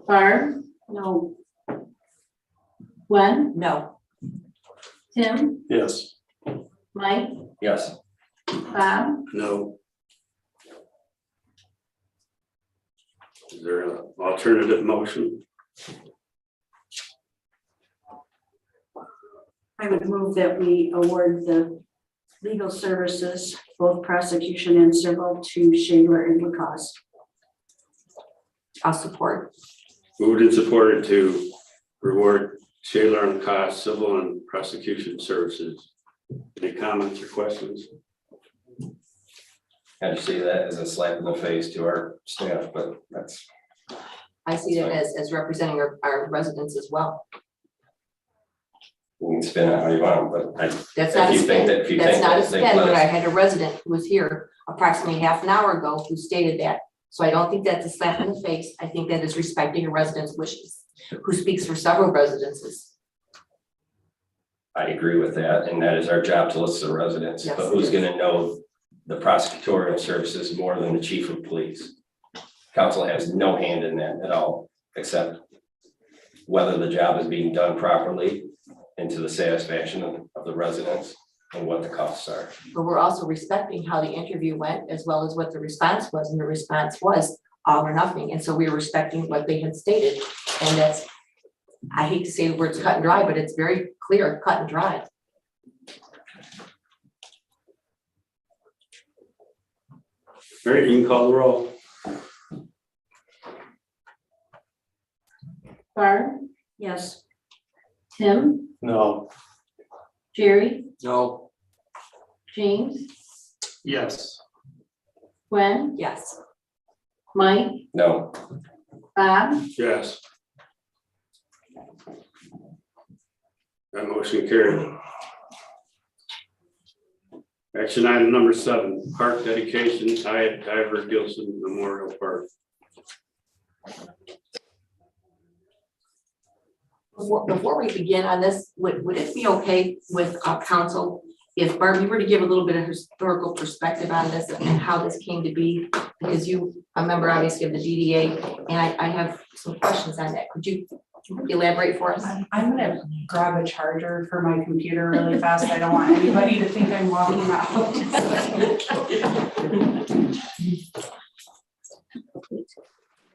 Barb, No, Gwen, No. Tim, Yes. Mike, Yes. Bob, No. Is there an alternative motion? I would move that we award the legal services, both prosecution and civil, to Shadler and Lacoste. I'll support. Moved and supported to reward Shadler and Lacoste civil and prosecution services. Any comments or questions? kind of see that as a slap in the face to our staff, but that's. I see that as representing our residents as well. You can spin it how you want, but That's not a if you think spin, that, if you that's think not a that, spin, but I had a resident who was here approximately half an hour ago who stated that. So I don't think that's a slap in the face. I think that is respecting a resident's wishes, who speaks for several residences. I agree with that, and that is our job to listen to residents, Yes, but it who's is. gonna know the prosecutorial services more than the chief of police? Council has no hand in that at all, except whether the job is being done properly and to the satisfaction of the residents and what the costs are. But we're also respecting how the interview went as well as what the response was, and the response was all or nothing. And so we were respecting what they had stated. And that's, I hate to say the words cut and dry, but it's very clear, cut and dry. All right, you can call the roll. Barb, Yes. Tim, No. Jerry, No. James, Yes. Gwen, Yes. Mike, No, Bob, Yes. That motion carried. Action item number 7, park dedication, Hyatt Diver Gilson Memorial Park. Before we begin on this, would it be okay with council if Barb, you were to give a little bit of historical perspective on this and how this came to be? Because you, a member obviously of the DDA, and I have some questions on that. Could you elaborate for us? I'm gonna grab a charger for my computer really fast. I don't want anybody to think I'm walking out.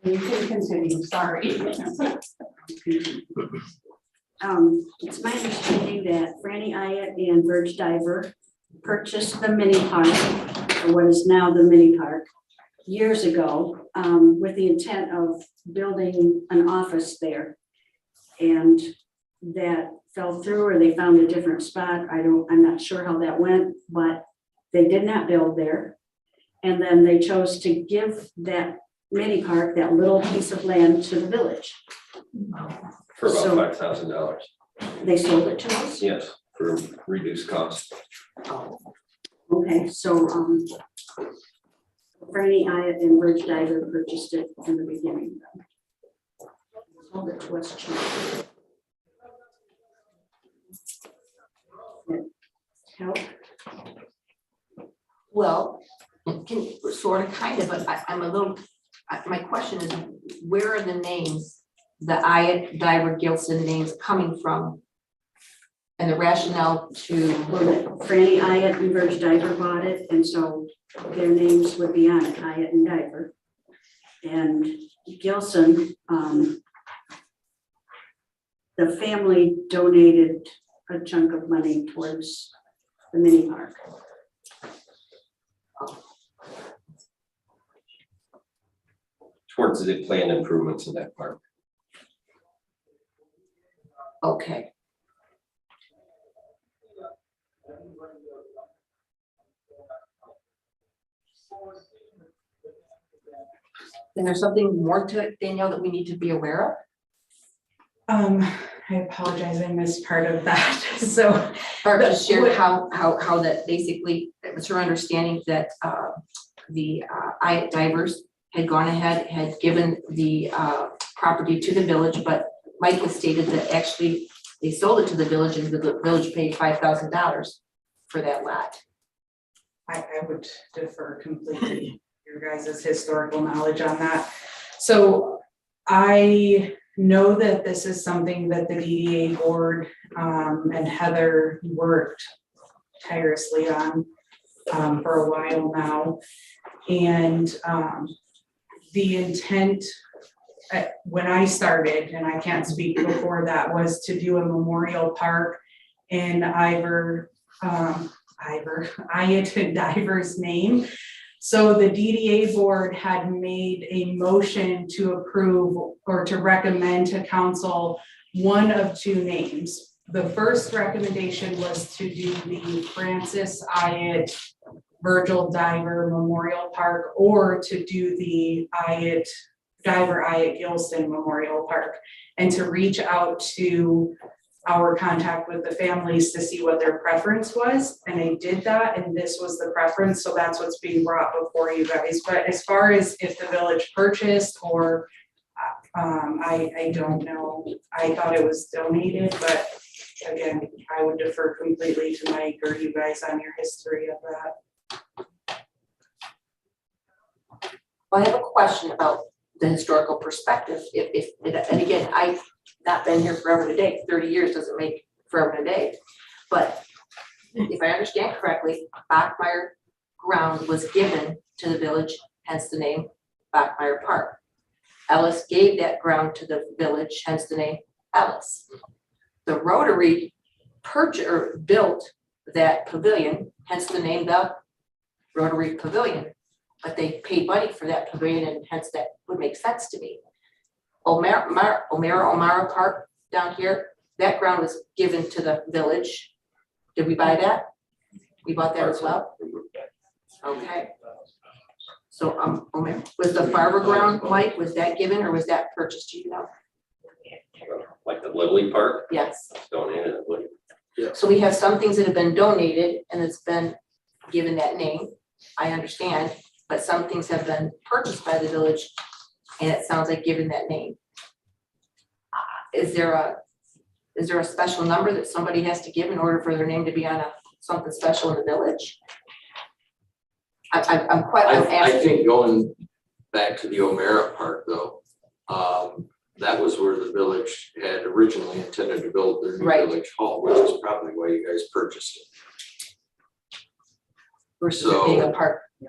You can continue, sorry. It's my understanding that Franny Iat and Verge Diver purchased the mini park, or what is now the mini park, years ago, with the intent of building an office there. And that fell through, or they found a different spot. I'm not sure how that went, but they did not build there. And then they chose to give that mini park, that little piece of land, to the village. for So- about $5,000. They sold it to us. Yes, for reduced cost. Okay, so, Franny Iat and Verge Diver purchased it in the beginning. Sold it to us cheap. Help? Well, can sort of kind of, but I'm a little, my question is, where are the names, the Iat, Diver, Gilson names coming from? And the rationale to, Franny Iat and Verge Diver bought it, and so their names would be on it, Iat and Diver. And Gilson, the family donated a chunk of money towards the mini park. Towards the planned improvements in that park. okay. And there's something more to it, Danielle, that we need to be aware of? I apologize, I missed part of that, so. Or just share how that basically, it was her understanding that the Iat Divers had gone ahead, had given the property to the village, but Mike has stated that actually they sold it to the village and the village paid $5,000 for that lot. I would defer completely your guys' historical knowledge on that. So I know that this is something that the DDA board and Heather worked tirelessly on for a while now. And the intent when I started, and I can't speak before that, was to do a memorial park in Iat and Diver's name. So the DDA board had made a motion to approve or to recommend to council one of two names. The first recommendation was to do the Francis Iat Virgil Diver Memorial Park or to do the Diver Gilson Memorial Park. And to reach out to our contact with the families to see what their preference was. And I did that, and this was the preference, so that's what's being brought before you guys. But as far as if the village purchased or, I don't know. I thought it was donated, but again, I would defer completely to Mike or you guys on your history of that. Well, I have a question about the historical perspective. And again, I've not been here forever and a day. 30 years doesn't make forever and a day. But if I understand correctly, Bachmeyer ground was given to the village, hence the name Bachmeyer Park. Ellis gave that ground to the village, hence the name Ellis. The Rotary built that pavilion, hence the name the Rotary Pavilion. But they paid money for that pavilion, and hence that would make sense to me. O'Mara Park down here, that ground was given to the village. Did we buy that? We bought that as well? Okay. So, was the Barber ground, Mike, was that given or was that purchased, do you know? Like the Little League Park, Yes. donated, it would- So we have some things that have been donated and it's been given that name, I understand, but some things have been purchased by the village and it sounds like given that name. Is there a special number that somebody has to give in order for their name to be on something special in the village? I'm I asking. think going back to the O'Mara Park though, that was where the village had originally intended to build their new Right. village hall, which is probably why you guys purchased it. Versus it being a park, I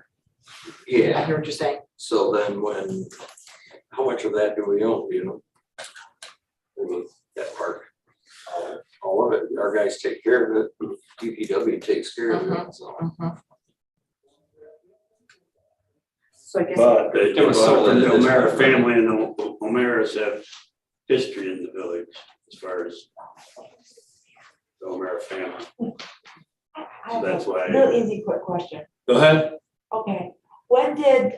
Yeah, hear what you're saying. so then how much of that do we own, you know? I mean, that park, all of it, our guys take care of it, DPW takes care of it, so. So I guess. But It was sold the into this O'Mara property. family and the O'Mara's have history in the village as far as the O'Mara family. So that's why. Real easy, quick question. Go ahead. Okay, when did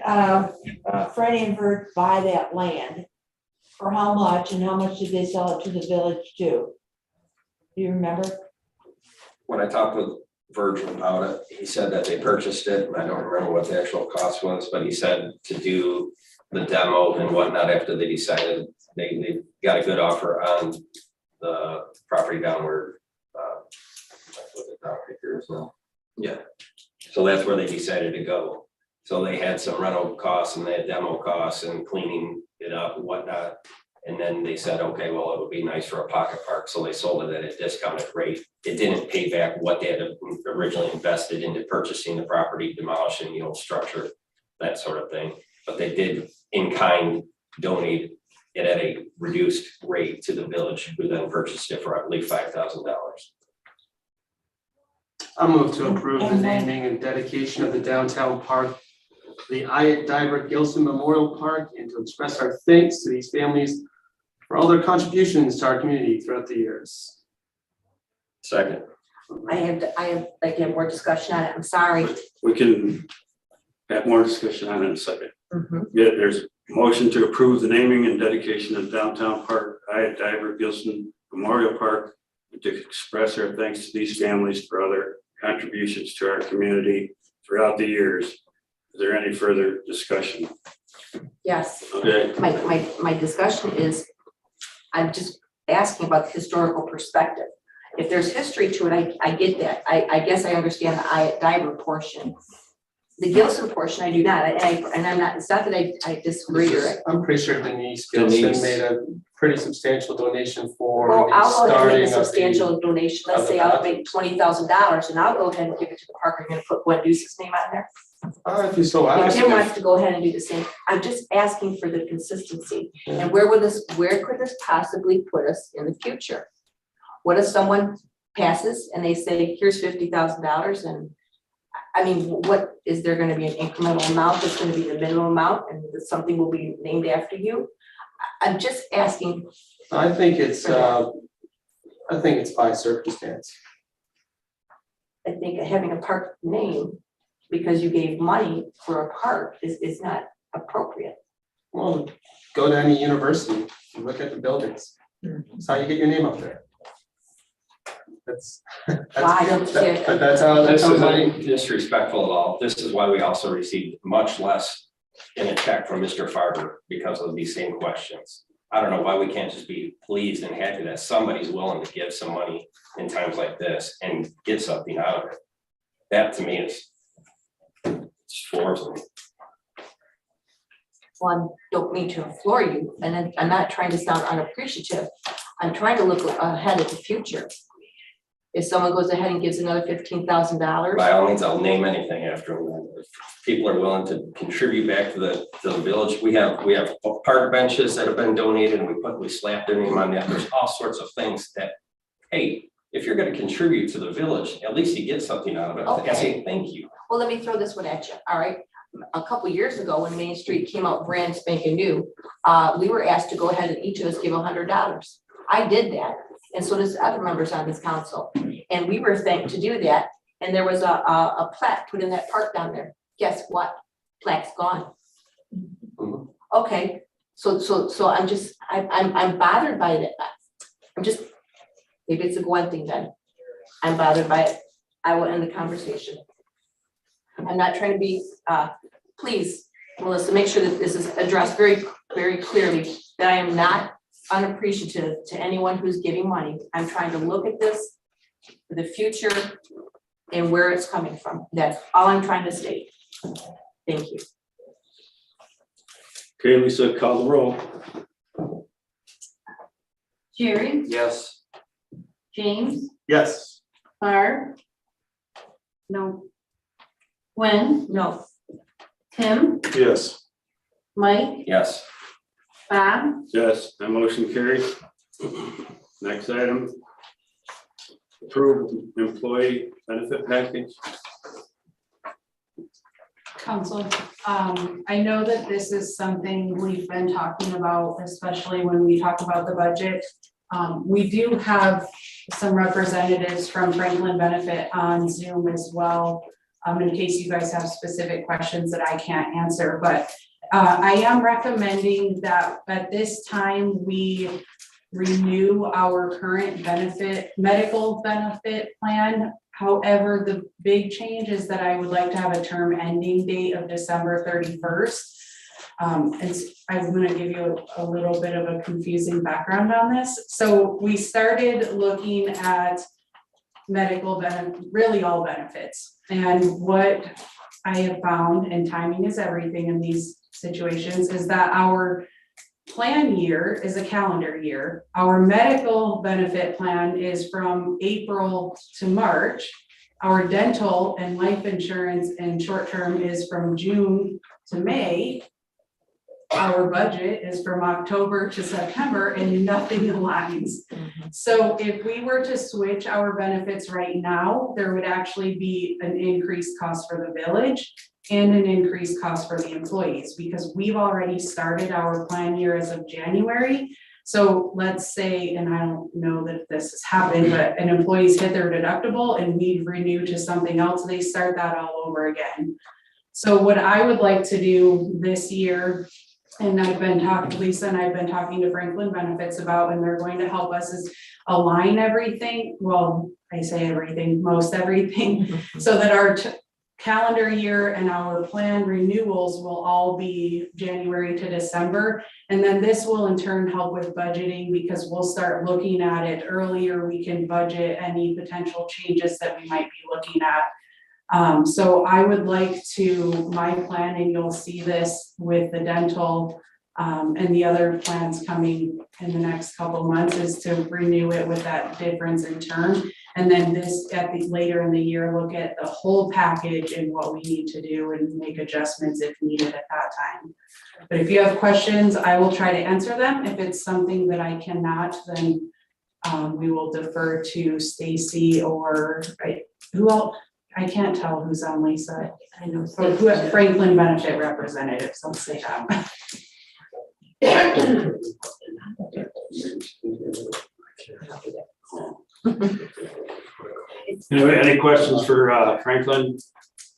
Freddie and Bert buy that land? For how much and how much did they sell it to the village to? Do you remember? when I talked with Virgil about it, he said that they purchased it, and I don't remember what the actual cost was, but he said to do the demo and whatnot after they decided they got a good offer on the property downward. Was it down here, so, yeah, so that's where they decided to go. So they had some rental costs and they had demo costs and cleaning it up and whatnot. And then they said, okay, well, it would be nice for a pocket park, so they sold it at a discounted rate. It didn't pay back what they had originally invested into purchasing the property, demolishing the old structure, that sort of thing. But they did in kind donate it at a reduced rate to the village, who then purchased it for, I believe, $5,000. I'll move to approve the naming and dedication of the downtown park, the Hyatt Diver Gilson Memorial Park, and to express our thanks to these families for all their contributions to our community throughout the years. Second. I have like to have more discussion on it. I'm sorry. We can have more discussion on it in a second. Mhm. Yeah, there's a motion to approve the naming and dedication of downtown park, Hyatt Diver Gilson Memorial Park, and to express our thanks to these families for other contributions to our community throughout the years. Is there any further discussion? Yes. Okay, My discussion is, I'm just asking about the historical perspective. If there's history to it, I get that. I guess I understand the Hyatt Diver portion. The Gilson portion, I do not, and I'm not, it's not that I disagree or. I'm pretty sure Denise Gilson made a pretty substantial donation for Well, the I'll go ahead and make starting a of the. substantial donation. Let's of the say I'll project. make $20,000 and I'll go ahead and give it to the park. Are you gonna put Gwen Deuce's name on there? If you so If ask. Tim wants to go ahead and do the same, I'm just asking for the consistency. And where could this possibly put us in the future? What if someone passes and they say, here's $50,000 and, I mean, what, is there gonna be an incremental amount that's gonna be the minimum amount and that something will be named after you? I'm just asking. I think it's by circumstance. I think having a park name because you gave money for a park is not appropriate. Well, go to any university, and look at the buildings. That's how you get your name up there. That's, Well, I don't see it. that's how This money. isn't disrespectful at all. This is why we also received much less in a check from Mr. Farber because of these same questions. I don't know why we can't just be pleased and happy that somebody's willing to give some money in times like this and get something out of it. That to me is it's floors me. Well, I don't mean to floor you, and then I'm not trying to sound unappreciative. I'm trying to look ahead at the future. If someone goes ahead and gives another $15,000. By all means, I'll name anything after them. If people are willing to contribute back to the village, we have park benches that have been donated and we slap their name on that. There's all sorts of things that, hey, if you're gonna contribute to the village, at least you get something out of it. I say thank you. Well, let me throw this one at you, all right? A couple years ago, when Main Street came out brand spanking new, we were asked to go ahead and each of us give $100. I did that, and so does other members on this council. And we were thanked to do that, and there was a plaque put in that park down there. Guess what? Plaque's gone. Okay, so I'm bothered by that. Maybe it's a Gwen thing then. I'm bothered by it. I will end the conversation. I'm not trying to be, please, Melissa, make sure that this is addressed very, very clearly, that I am not unappreciative to anyone who's giving money. I'm trying to look at this for the future and where it's coming from. That's all I'm trying to state. Thank you. Okay, Lisa, call the roll. Jerry, Yes. James, Yes. Barb, No, Gwen, No, Tim, Yes. Mike, Yes. Bob, Yes, that motion carries. Next item. Approve employee benefit package. Council, I know that this is something we've been talking about, especially when we talk about the budget. We do have some representatives from Franklin Benefit on Zoom as well, in case you guys have specific questions that I can't answer, but I am recommending that at this time, we renew our current medical benefit plan. However, the big change is that I would like to have a term ending date of December 31st. And I'm going to give you a little bit of a confusing background on this. So we started looking at medical benefit, really all benefits. And what I have found, and timing is everything in these situations, is that our plan year is a calendar year. Our medical benefit plan is from April to March. Our dental and life insurance and short-term is from June to May. Our budget is from October to September, and nothing aligns. So if we were to switch our benefits right now, there would actually be an increased cost for the village and an increased cost for the employees, because we've already started our plan year as of January. So let's say, and I don't know that this has happened, but an employee's hit their deductible and we renew to something else, they start that all over again. So what I would like to do this year, and I've been talking to Lisa and I've been talking to Franklin Benefits about, and they're going to help us, is align everything. Well, I say everything, most everything, so that our calendar year and our plan renewals will all be January to December. And then this will in turn help with budgeting, because we'll start looking at it earlier. We can budget any potential changes that we might be looking at. So I would like to, my plan, and you'll see this with the dental and the other plans coming in the next couple of months, is to renew it with that difference in term. And then this at the later in the year, look at the whole package and what we need to do and make adjustments if needed at that time. But if you have questions, I will try to answer them. If it's something that I cannot, then we will defer to Stacy or who else. I can't tell who's on Lisa. I know, so who have Franklin Benefit representatives, let's say that. Any questions for Franklin?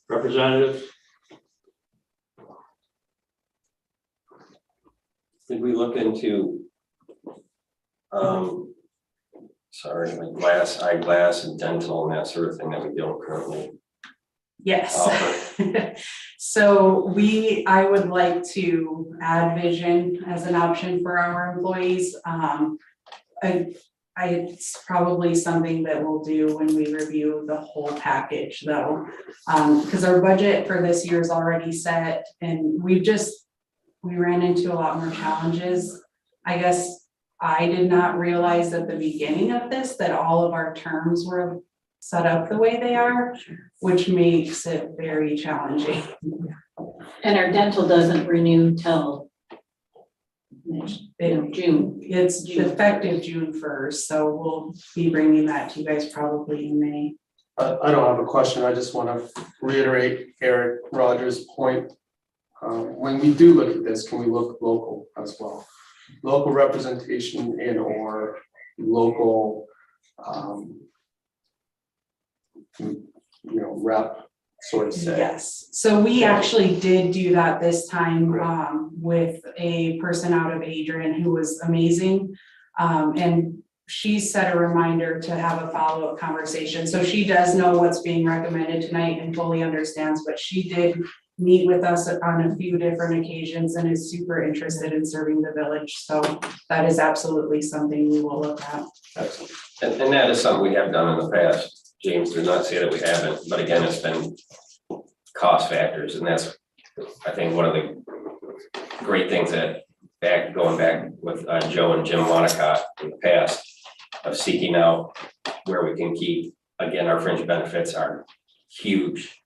Representatives? Did we look into? Sorry, like glass, eyeglass and dental and that sort of thing that we don't currently Yes. offer? So I would like to add vision as an option for our employees. It's probably something that we'll do when we review the whole package though. Because our budget for this year is already set and we ran into a lot more challenges. I guess I did not realize at the beginning of this that all of our terms were set up the way they are, which makes it very challenging. And our dental doesn't renew till June. It's effective June 1st, so we'll be bringing that to you guys probably in May. I don't have a question, I just want to reiterate Eric Rogers' point. When we do look at this, can we look local as well? Local representation and or local, rep, sort of say. Yes, so we actually did do that this time with a person out of Adrian who was amazing. And she set a reminder to have a follow-up conversation. So she does know what's being recommended tonight and fully understands, but she did meet with us on a few different occasions and is super interested in serving the village. So that is absolutely something we will look at. Excellent. And that is something we have done in the past. James did not say that we haven't, but again, it's been cost factors, and that's, I think, one of the great things that going back with Joe and Jim Monicott in the past of seeking out where we can keep, again, our fringe benefits are huge.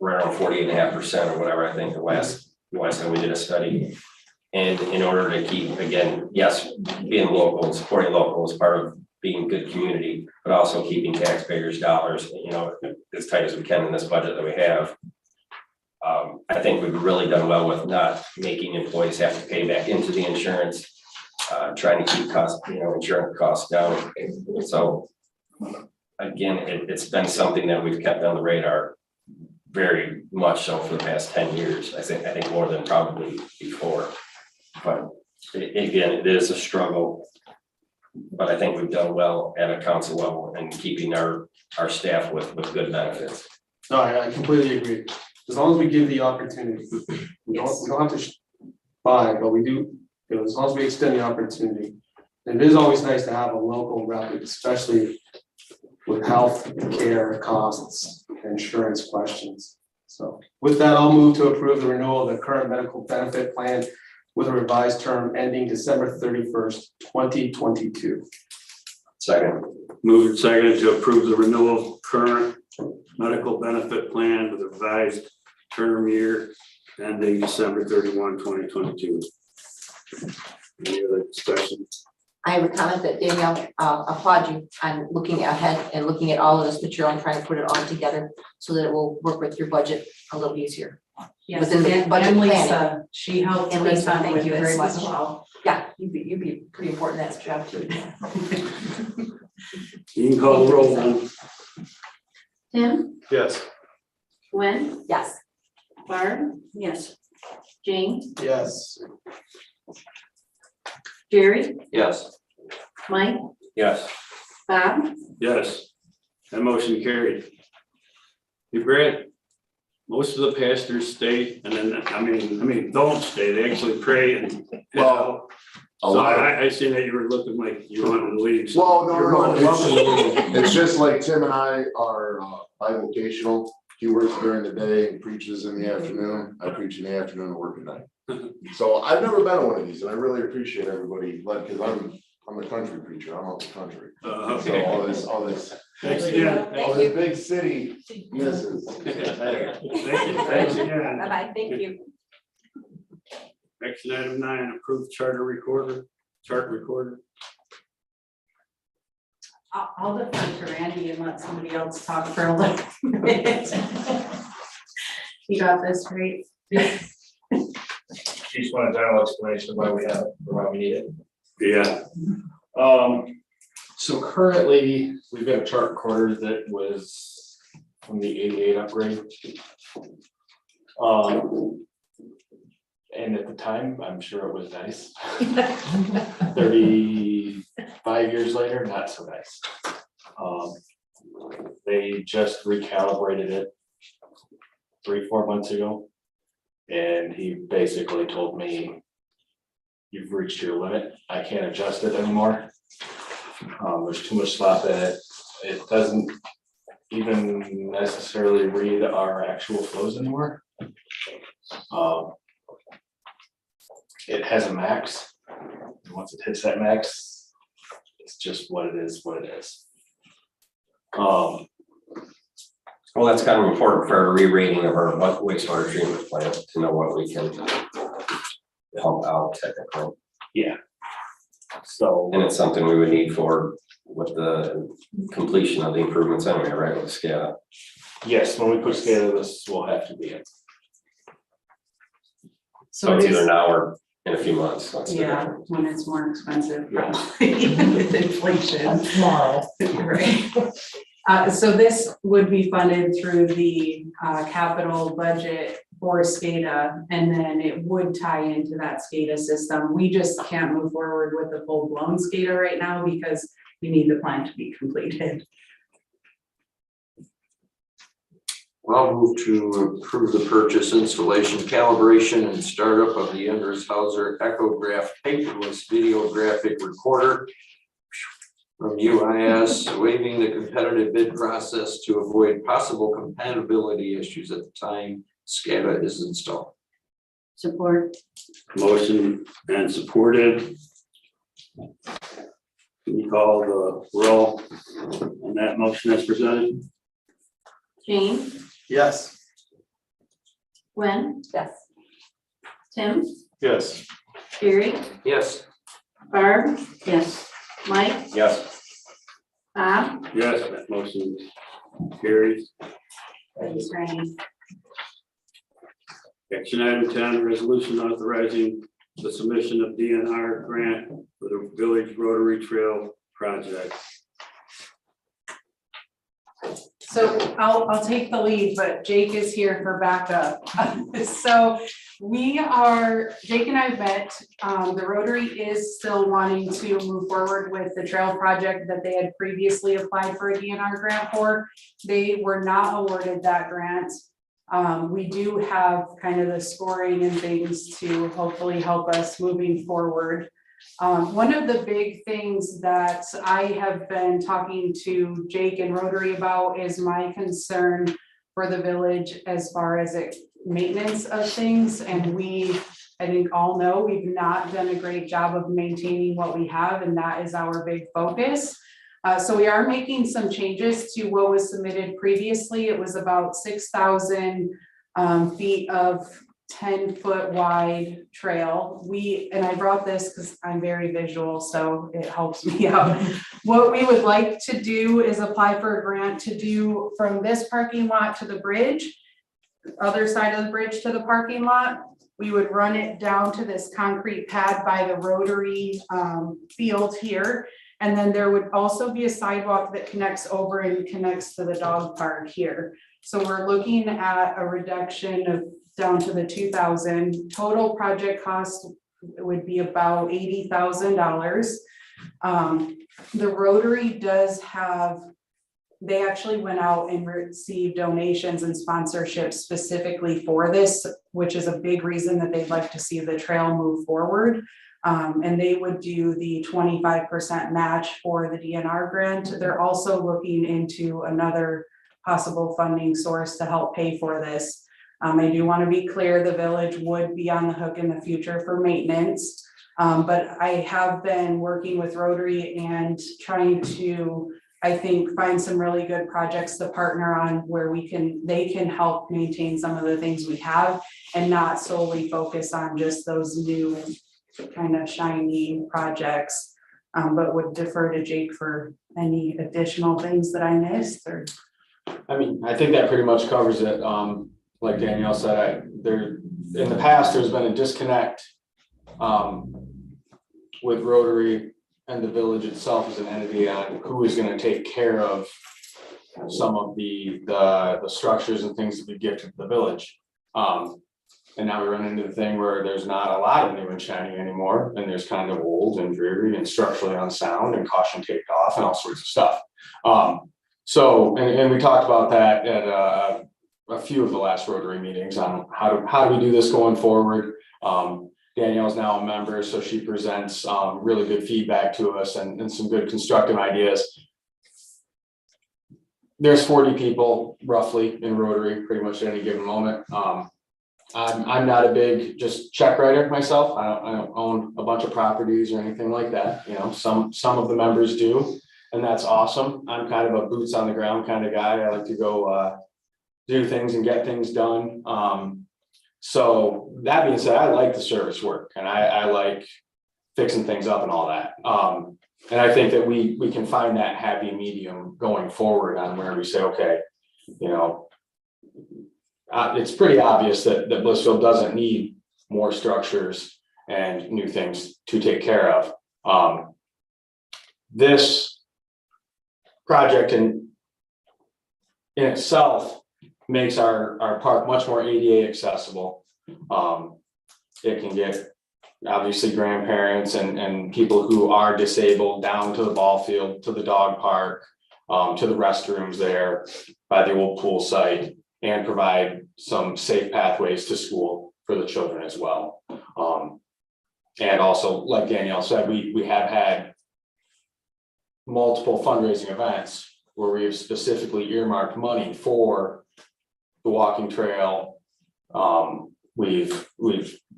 Right around 48.5% or whatever, I think the last time we did a study. And in order to keep, again, yes, being local and supporting local is part of being a good community, but also keeping taxpayers' dollars, as tight as we can in this budget that we have. I think we've really done well with not making employees have to pay back into the insurance, trying to keep costs, insurance costs down. So again, it's been something that we've kept on the radar very much so for the past 10 years. I think more than probably before. But again, it is a struggle. But I think we've done well at a council level and keeping our staff with good benefits. No, I completely agree. As long as we give the opportunity, we don't have to buy, but we do, as long as we extend the opportunity. And it is always nice to have a local rep, especially with health care costs, insurance questions. So with that, I'll move to approve the renewal of the current medical benefit plan with a revised term ending December 31st, 2022. Second. Moved and seconded to approve the renewal of current medical benefit plan with a revised term year ending December 31, 2022. Any other discussion? I would comment that Danielle, applaud you on looking ahead and looking at all of this material and trying to put it all together so that it will work with your budget a little easier. Yes, Within the and budget Lisa, planning. she helped And me Lisa, on thank with you very this much. as well. Yeah, you'd be pretty important at that job too. You can call the roll then. Tim, Yes. Gwen, Yes. Barb, Yes, Jane, Yes. Jerry, Yes. Mike, Yes. Bob, Yes. That motion carried. Hey, Brad, most of the pastors stay, and then, I mean, don't stay, they actually pray and. Well, a So lot of- I seen that you were looking like you wanted to leave. so Well, you're no, more than welcome to leave. it's just like Tim and I are bivocational. He works during the day and preaches in the afternoon. I preach in the afternoon and work at night. So I've never been to one of these, and I really appreciate everybody, like, because I'm a country preacher, I'm out the country. So Okay. all this Thanks again. all this big city misses. Thank you. Thanks again. Bye-bye, thank you. Action item 9, approved chart recorder. I'll defer to Randy and let somebody else talk for a little bit. You got this, right? Each one a general explanation of why we have it, or why we need it. Yeah. So currently, we've got a chart recorder that was from the 88 upgrade. And at the time, I'm sure it was nice. 35 years later, not so nice. They just recalibrated it 3-4 months ago. And he basically told me, you've reached your limit. I can't adjust it anymore. There's too much slop in it. It doesn't even necessarily read our actual flows anymore. It has a max. And once it hits that max, it's just what it is, what it is. Well, that's kind of important for our re-rating of our wastewater treatment plant to know what we can pump out technically. Yeah. So. And it's something we would need for with the completion of the improvements anyway, right, with the SCADA. Yes, when we put SCADA, this will have to be it. So it's either now or in a few months. That's the Yeah, difference. when it's more expensive, probably with inflation. Tomorrow. Right. So this would be funded through the capital budget for SCADA, and then it would tie into that SCADA system. We just can't move forward with the full blown SCADA right now because we need the plan to be completed. Well, move to approve the purchase, installation, calibration, and startup of the Enders Hauser Echograph paperless videographic recorder from UIS, waiving the competitive bid process to avoid possible compatibility issues at the time SCADA is installed. Support. Motion and supported. Can you call the roll on that motion as presented? Jane, Yes. Gwen, Yes. Tim, Yes. Gary, Yes. Barb, Yes. Mike, Yes. Bob, Yes, that motion carries. Thanks, Randy. Action item 10, resolution authorizing the submission of DNR grant for the village rotary trail project. So I'll take the lead, but Jake is here for backup. So Jake and I met, the Rotary is still wanting to move forward with the trail project that they had previously applied for a DNR grant for. They were not awarded that grant. We do have kind of the scoring and things to hopefully help us moving forward. One of the big things that I have been talking to Jake and Rotary about is my concern for the village as far as maintenance of things. And I think all know we've not done a great job of maintaining what we have, and that is our big focus. So we are making some changes to what was submitted previously. It was about 6,000 feet of 10-foot wide trail. And I brought this because I'm very visual, so it helps me out. What we would like to do is apply for a grant to do from this parking lot to the bridge, other side of the bridge to the parking lot. We would run it down to this concrete pad by the Rotary field here. And then there would also be a sidewalk that connects over and connects to the dog park here. So we're looking at a reduction of down to the 2,000. Total project cost would be about $80,000. The Rotary does have, they actually went out and received donations and sponsorships specifically for this, which is a big reason that they'd like to see the trail move forward. And they would do the 25% match for the DNR grant. They're also looking into another possible funding source to help pay for this. I do want to be clear, the village would be on the hook in the future for maintenance. But I have been working with Rotary and trying to, I think, find some really good projects to partner on where they can help maintain some of the things we have and not solely focus on just those new kind of shiny projects, but would defer to Jake for any additional things that I missed or. I mean, I think that pretty much covers it. Like Danielle said, in the past, there's been a disconnect with Rotary and the village itself as an entity on who is going to take care of some of the structures and things that we give to the village. And now we run into the thing where there's not a lot of new and shiny anymore, and there's kind of old and dreary and structurally unsound and caution taped off and all sorts of stuff. So, and we talked about that at a few of the last Rotary meetings on how do we do this going forward. Danielle's now a member, so she presents really good feedback to us and some good constructive ideas. There's 40 people roughly in Rotary pretty much at any given moment. I'm not a big just check writer myself. I don't own a bunch of properties or anything like that. You know, some of the members do, and that's awesome. I'm kind of a boots on the ground kind of guy. I like to go do things and get things done. So that being said, I like the service work and I like fixing things up and all that. And I think that we can find that happy medium going forward on where we say, okay, you know, it's pretty obvious that Blissfield doesn't need more structures and new things to take care of. This project in itself makes our park much more ADA accessible. It can get obviously grandparents and people who are disabled down to the ball field, to the dog park, to the restrooms there by the old pool site, and provide some safe pathways to school for the children as well. And also, like Danielle said, we have had multiple fundraising events where we have specifically earmarked money for the walking trail. We've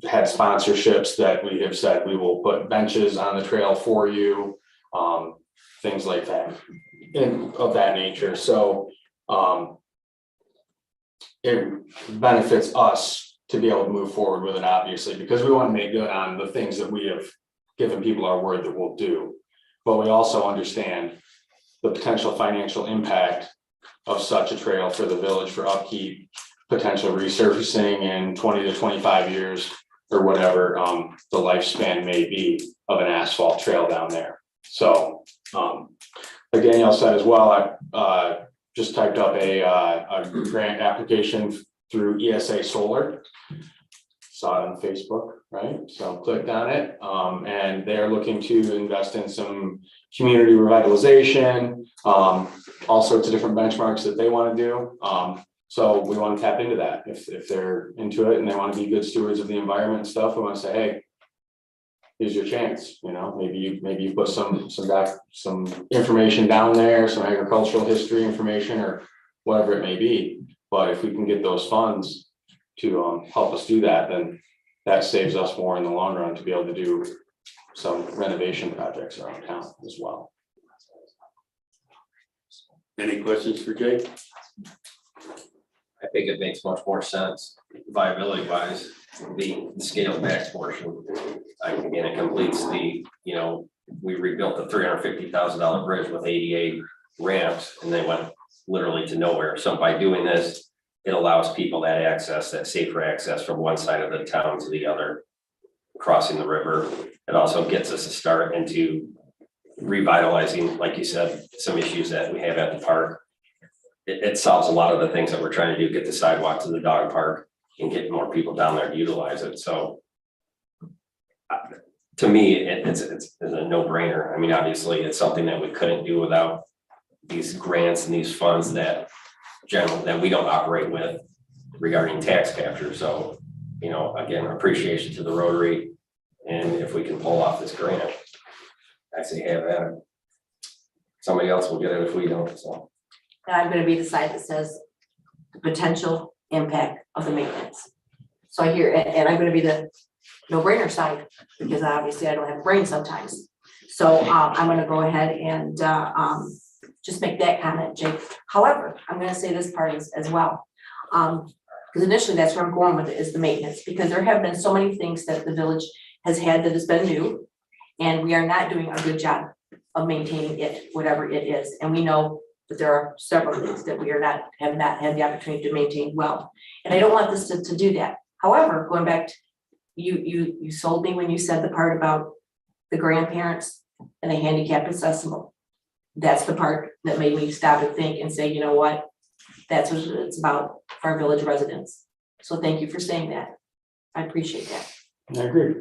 had sponsorships that we have said we will put benches on the trail for you, things like that, and of that nature. So it benefits us to be able to move forward with it, obviously, because we want to make good on the things that we have given people our word that we'll do. But we also understand the potential financial impact of such a trail for the village, for upkeep, potential resurfacing in 20 to 25 years or whatever the lifespan may be of an asphalt trail down there. So like Danielle said as well, I just typed up a grant application through ESA Solar. Saw it on Facebook, right? So clicked on it, and they're looking to invest in some community revitalization, all sorts of different benchmarks that they want to do. So we want to tap into that. If they're into it and they want to be good stewards of the environment and stuff, we want to say, hey, here's your chance. You know, maybe you put some information down there, some agricultural history information or whatever it may be. But if we can get those funds to help us do that, then that saves us more in the long run to be able to do some renovation projects around town as well. Any questions for Jake? I think it makes much more sense viability wise, the scaled back portion. Again, it completes the, you know, we rebuilt the $350,000 bridge with 88 ramps and they went literally to nowhere. So by doing this, it allows people that access, that safer access from one side of the town to the other, crossing the river. It also gets us a start into revitalizing, like you said, some issues that we have at the park. It solves a lot of the things that we're trying to do, get the sidewalk to the dog park and get more people down there to utilize it. So to me, it's a no-brainer. I mean, obviously it's something that we couldn't do without these grants and these funds that we don't operate with regarding tax capture. So, you know, again, appreciation to the Rotary. And if we can pull off this grant, I say have at it. Somebody else will get it if we don't, so. And I'm gonna be the side that says the potential impact of the maintenance. So I hear, and I'm gonna be the no-brainer side, because obviously I don't have a brain sometimes. So I'm gonna go ahead and just make that comment, Jake. However, I'm gonna say this part as well. Because initially that's where I'm going with it, is the maintenance, because there have been so many things that the village has had that has been new, and we are not doing a good job of maintaining it, whatever it is. And we know that there are several things that we have not had the opportunity to maintain well. And I don't want this to do that. However, going back to you sold me when you said the part about the grandparents and the handicap accessible. that's the part that made me stop and think and say, you know what? That's what it's about for our village residents. So thank you for saying that. I appreciate that. I agree.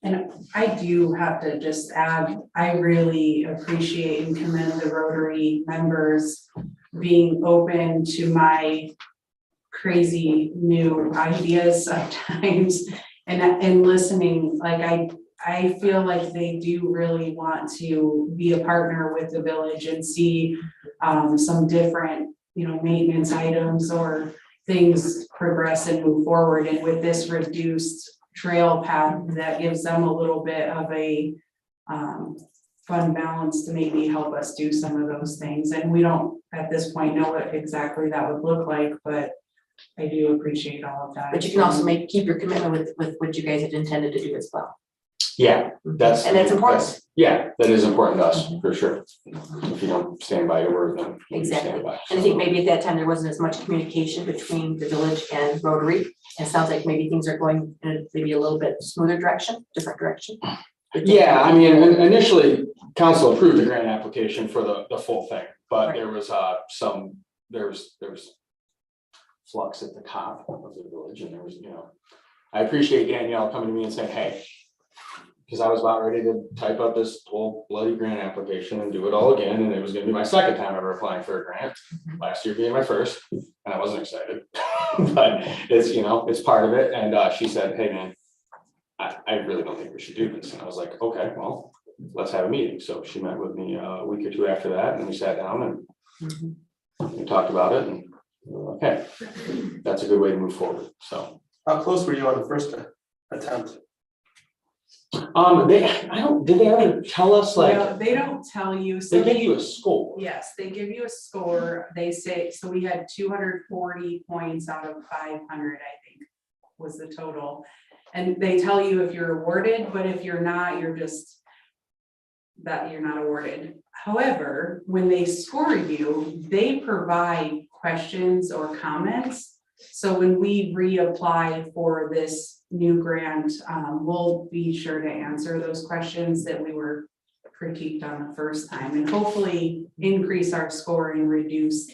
And I do have to just add, I really appreciate and commend the Rotary members being open to my crazy new ideas sometimes and listening. Like I feel like they do really want to be a partner with the village and see some different, maintenance items or things progress and move forward. And with this reduced trail path, that gives them a little bit of a fun balance to maybe help us do some of those things. And we don't at this point know what exactly that would look like, but I do appreciate all of that. But you can also keep your commitment with what you guys had intended to do as well. Yeah, that's. And that's important. Yeah, that is important to us, for sure. If you don't stand by your word, then. you stand Exactly. by. And I think maybe at that time, there wasn't as much communication between the village and Rotary. And it sounds like maybe things are going in maybe a little bit smoother direction, different direction. Yeah, I mean, initially, council approved the grant application for the full thing, but Right. there was there was flux at the top of the village, and there was, I appreciate Danielle coming to me and saying, hey, because I was about ready to type up this whole bloody grant application and do it all again, and it was gonna be my second time ever applying for a grant, last year being my first, and I wasn't excited, but it's, it's part of it, and she said, hey, man, I really don't think we should do this, and I was like, okay, well, let's have a meeting. So she met with me a week or two after that, and we sat down and we talked about it, and okay, that's a good way to move forward, so. How close were you on the first attempt? Did they ever tell us, like, No, they don't tell you. So they give you a score? Yes, they give you a score. They say, so we had 240 points out of 500, I think, was the total. And they tell you if you're awarded, but if you're not, you're not awarded. However, when they score you, they provide questions or comments. So when we reapply for this new grant, we'll be sure to answer those questions that we were critiqued on the first time, and hopefully increase our score and reduce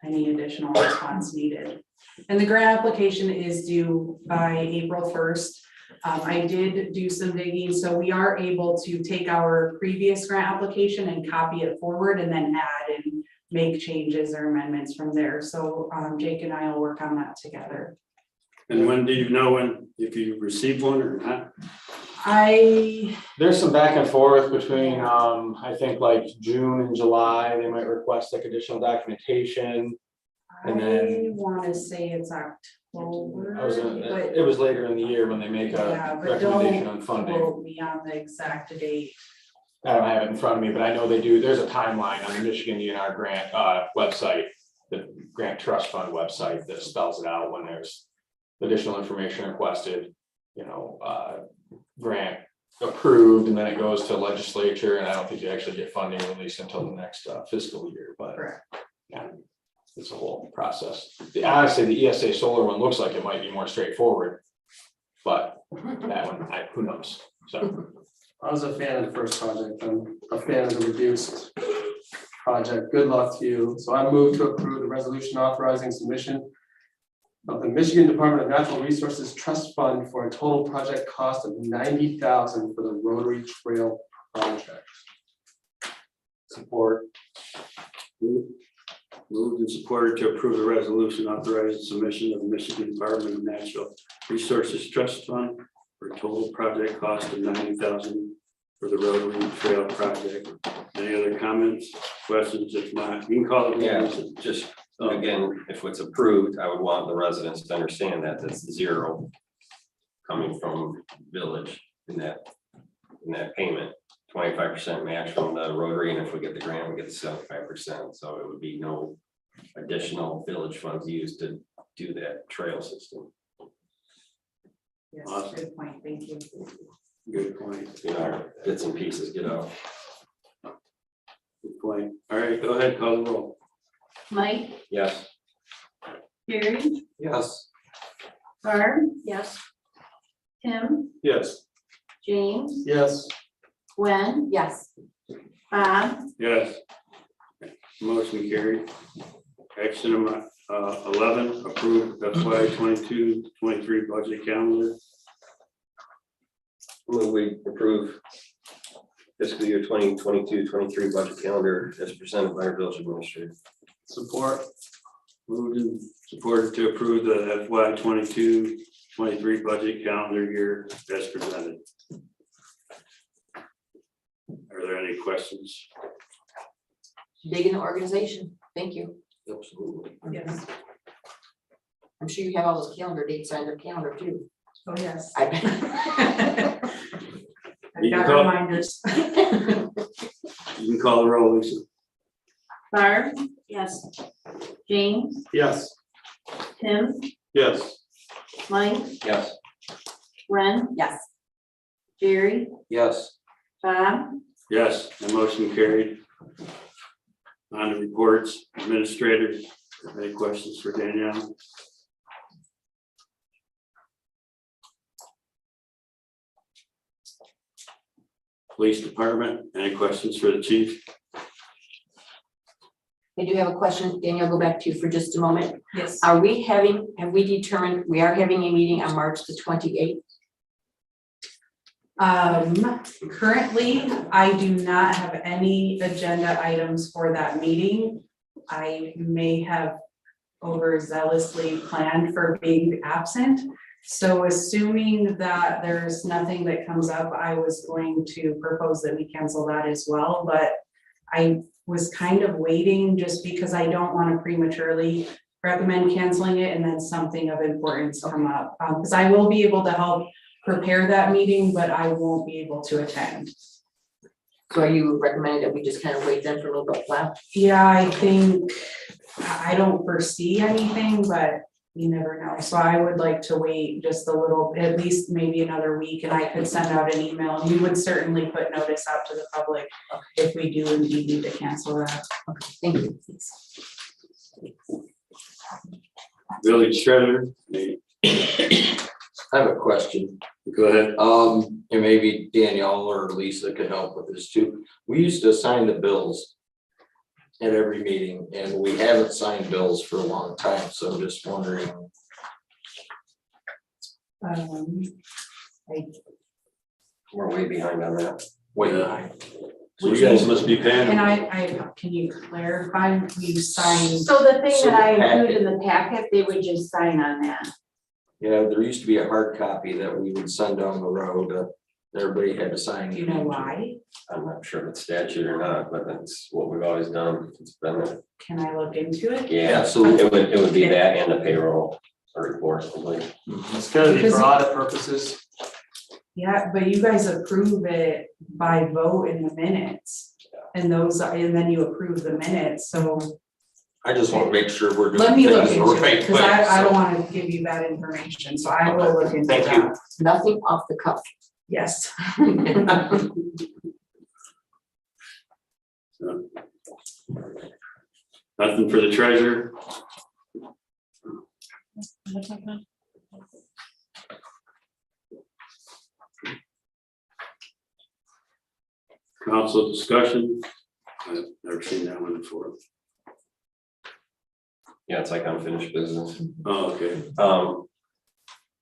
any additional response needed. And the grant application is due by April 1st. I did do some digging, so we are able to take our previous grant application and copy it forward and then add and make changes or amendments from there. So Jake and I will work on that together. And when do you know if you received one or not? There's some back and forth between, I think like June and July, they might request like additional documentation. And then I want to say it's October. it was later in the year when they make a recommendation on funding. Quote me on the exact date. I don't have it in front of me, but I know they do. There's a timeline on the Michigan DNR grant website, the Grant Trust Fund website, that spells it out when there's additional information requested, grant approved, and then it goes to legislature, and I don't think you actually get funding released until the next fiscal year, but Correct. yeah, it's a whole process. Honestly, the ESA solar one looks like it might be more straightforward, but that one, who knows? So. I was a fan of the first project. I'm a fan of the reduced project. Good luck to you. So I move to approve the resolution authorizing submission of the Michigan Department of Natural Resources Trust Fund for a total project cost of $90,000 for the Rotary Trail project. Support. Moved and supported to approve the resolution authorizing submission of the Michigan Department of Natural Resources Trust Fund for a total project cost of $90,000 for the Rotary Trail project. Any other comments, questions? If not, you can call it. Yeah, just again, if it's approved, I would want the residents to understand that that's zero coming from village in that payment. 25% match from the Rotary, and if we get the grant, we get the 75%. So it would be no additional village funds used to do that trail system. Yes, Awesome. good point. Thank you. Good point. Bits and pieces get out. Good point. All right, go ahead, call the roll. Mike, Yes. Carrie, Yes. Barb, Yes. Tim, Yes. James, Yes. Gwen, Yes. Bob, Yes. Motion carried. Action 11, approve FY 22-23 budget calendar. Move we approve fiscal year 2022-23 budget calendar as presented by our village administrator. Support. Moved and supported to approve the FY 22-23 budget calendar year as presented. Are there any questions? Big in the organization. Thank you. Absolutely. Yes. I'm sure you have all those calendar dates on your calendar too. Oh, yes. I bet. I've got reminders. You can call the roll, Lisa. Barb, Yes. James, Yes. Tim, Yes. Mike, Yes. Ren, Yes. Jerry, Yes. Bob, Yes, the motion carried. On to reports, administrator, any questions for Danielle? Police department, any questions for the chief? I do have a question. Danielle, go back to you for just a moment. Yes. Have we determined, we are having a meeting on March the 28th? Currently, I do not have any agenda items for that meeting. I may have overzealously planned for being absent. So assuming that there's nothing that comes up, I was going to propose that we cancel that as well, but I was kind of waiting just because I don't want to prematurely recommend canceling it and then something of importance come up. Because I will be able to help prepare that meeting, but I won't be able to attend. So are you recommending that we just kind of wait then for a little bit while? Yeah, I think, I don't foresee anything, but you never know. So I would like to wait just a little, at least maybe another week, and I could send out an email. We would certainly put notice out to the public if we do indeed need to cancel that. Thank you. Village treasurer, I have a question. go ahead. And maybe Danielle or Lisa could help with this too. We used to sign the bills at every meeting, and we haven't signed bills for a long time, so I'm just wondering. We're way behind on that. Wait, So you guys must be paying. Can you clarify, you signed? so the thing So that I the included in the packet, they would just sign on that. yeah, there used to be a hard copy that we would send down the road. Everybody had to sign. Do you know why? I'm not sure if it's statute or not, but that's what we've always done. It's been, Can I look into it? yeah, Absolutely. it would be that and the payroll report, I believe. It's gonna be for audit purposes. Yeah, but you guys approve it by vote in the minutes. And then you approve the minutes, so I just want to make sure we're doing let me look things the into it, right because way. I don't so- want to give you bad information, so I will look into Thank you. that. Nothing off the cuff. Yes. Nothing for the treasurer. Council discussion. I've never seen that one before. Yeah, it's like unfinished business. Oh, okay.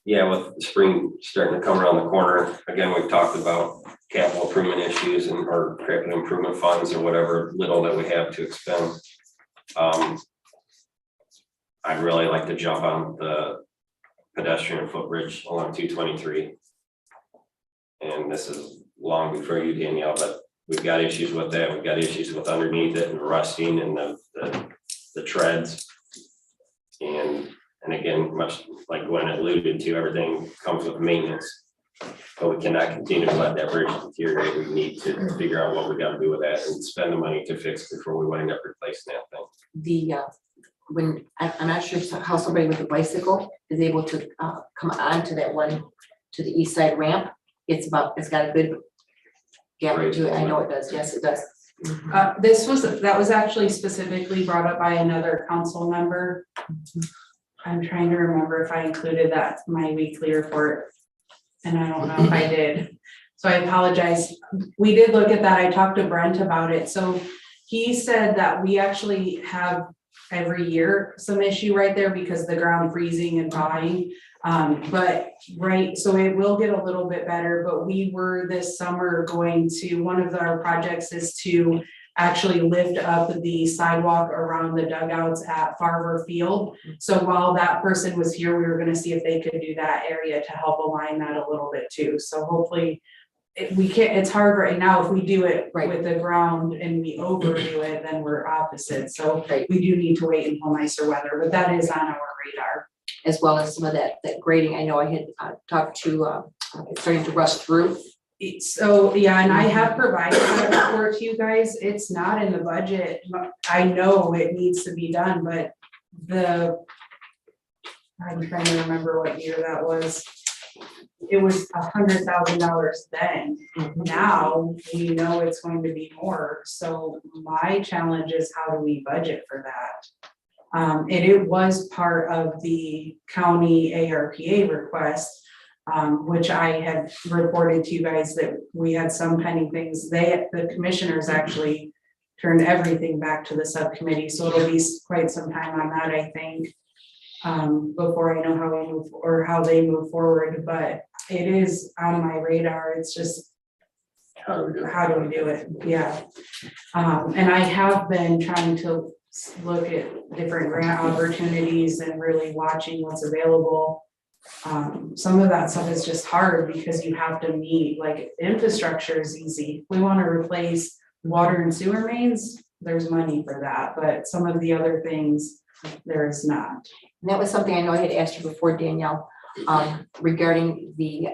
Yeah, with spring starting to come around the corner, again, we've talked about capital improvement issues and or capital improvement funds or whatever little that we have to expend. I'd really like to jump on the pedestrian footbridge along 223. And this is long before you, Danielle, but we've got issues with that. We've got issues with underneath it and rusting and the treads. And again, much like Gwen alluded to, everything comes with maintenance. But we cannot continue to let that bridge deteriorate. We need to figure out what we gotta do with that and spend the money to fix it before we wind up replacing that thing. When, I'm not sure how somebody with a bicycle is able to come on to that one, to the east side ramp. It's got a good gap to it. I know it does. Yes, it does. That was actually specifically brought up by another council member. I'm trying to remember if I included that in my weekly report. And I don't know if I did, So I apologize. We did look at that. I talked to Brent about it. So he said that we actually have every year some issue right there because the ground freezing and thawing. But so it will get a little bit better, but we were this summer going to, one of our projects is to actually lift up the sidewalk around the dugouts at Farver Field. So while that person was here, we were gonna see if they could do that area to help align that a little bit too. So hopefully we can't, it's hard right now. If we do it with the ground and we overdo it, then we're opposite. So we do need to wait until nicer weather, but that is on our radar. As well as some of that grading. I know I had talked to, it's starting to rust through. So, yeah, and I have provided that report to you guys. It's not in the budget. I know it needs to be done, but I'm trying to remember what year that was. It was $100,000 then. Now we know it's going to be more. So my challenge is how do we budget for that? And it was part of the county ARPA request, which I had reported to you guys that we had some pending things. The commissioners actually turned everything back to the subcommittee. So it'll be quite some time on that, I think, before I know how we move or how they move forward. But it is on my radar. It's just how do we do it? Yeah. And I have been trying to look at different grant opportunities and really watching what's available. Some of that stuff is just hard because you have to meet, like, infrastructure is easy. We want to replace water and sewer mains, there's money for that, but some of the other things there is not. And that was something I know I had asked you before, Danielle, regarding the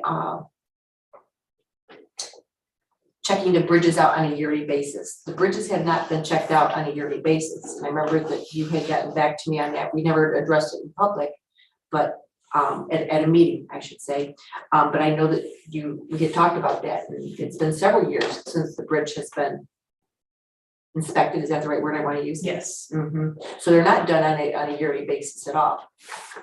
checking the bridges out on a yearly basis. The bridges have not been checked out on a yearly basis. And I remember that you had gotten back to me on that. We never addressed it in public, but at a meeting, I should say. But I know that we had talked about that. And it's been several years since the bridge has been inspected. Is that the right word I want to use? Yes. So they're not done on a yearly basis at all.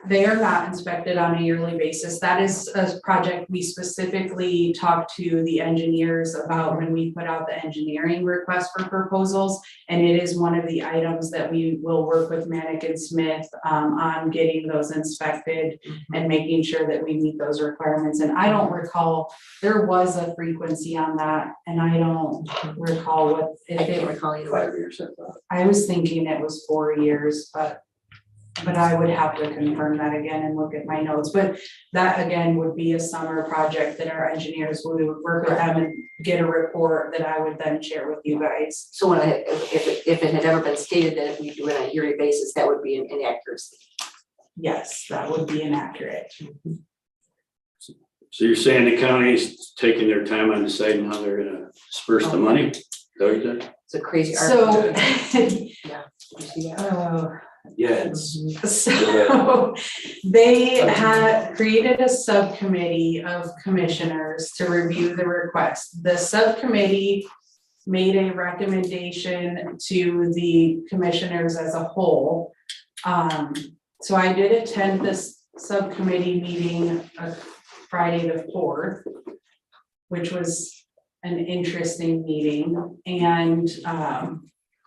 They are not inspected on a yearly basis. That is a project we specifically talked to the engineers about when we put out the engineering request for proposals. And it is one of the items that we will work with Manick and Smith on getting those inspected and making sure that we meet those requirements. And I don't recall, there was a frequency on that, and I don't recall what. I can't recall either. 5 years, I thought. I was thinking it was 4 years, but I would have to confirm that again and look at my notes. But that again would be a summer project that our engineers would work with them and get a report that I would then share with you guys. So if it had ever been stated that if we do it on a yearly basis, that would be an inaccuracy. Yes, that would be inaccurate. So you're saying the county's taking their time on deciding how they're gonna disperse the money? Is that what you said? It's a crazy So, argument. Yeah. Did you see that? Yeah, it's. So they had created a subcommittee of commissioners to review the request. The subcommittee made a recommendation to the commissioners as a whole. So I did attend this subcommittee meeting Friday the 4th, which was an interesting meeting. And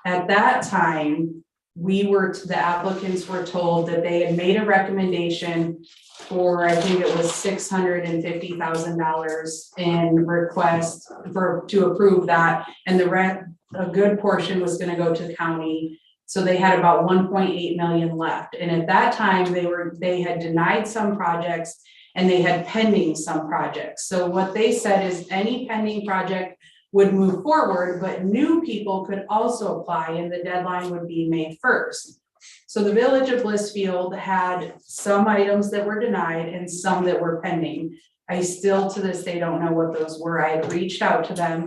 at that time, the applicants were told that they had made a recommendation for, I think it was $650,000 in request to approve that. And a good portion was gonna go to the county. So they had about 1.8 million left. And at that time, they had denied some projects and they had pending some projects. So what they said is any pending project would move forward, but new people could also apply and the deadline would be May 1st. So the Village of Blissfield had some items that were denied and some that were pending. I still to this day don't know what those were. I had reached out to them,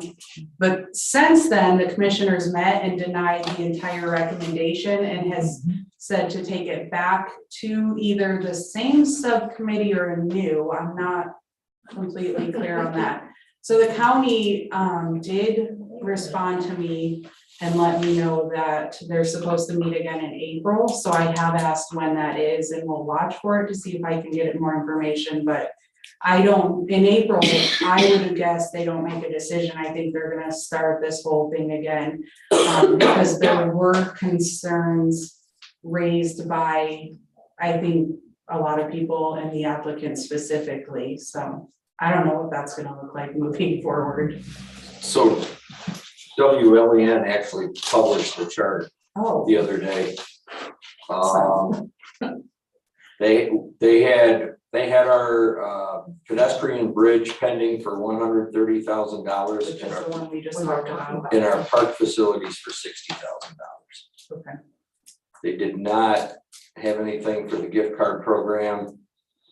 but since then the commissioners met and denied the entire recommendation and has said to take it back to either the same subcommittee or a new. I'm not completely clear on that. So the county did respond to me and let me know that they're supposed to meet again in April. So I have asked when that is and we'll watch for it to see if I can get more information, but in April, I would have guessed they don't make a decision. I think they're gonna start this whole thing again. Because there were concerns raised by, I think, a lot of people and the applicant specifically, so I don't know what that's gonna look like moving forward. So WLEN actually published the chart Oh, the other day. They had our pedestrian bridge pending for $130,000 which is the one we just talked about. in our park facilities for $60,000. Okay. They did not have anything for the gift card program,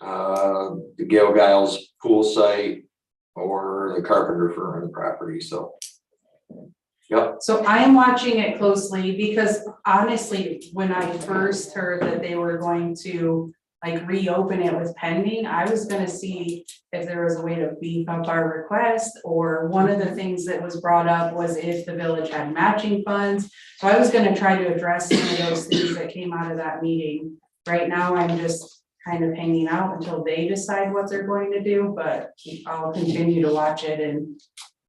the Gale Giles pool site, or the carpenter firm on the property, so. Yep, So I am watching it closely because honestly, when I first heard that they were going to like reopen it with pending, I was gonna see if there was a way to beef up our request, or one of the things that was brought up was if the village had matching funds. So I was gonna try to address some of those things that came out of that meeting. Right now, I'm just kind of hanging out until they decide what they're going to do, but I'll continue to watch it and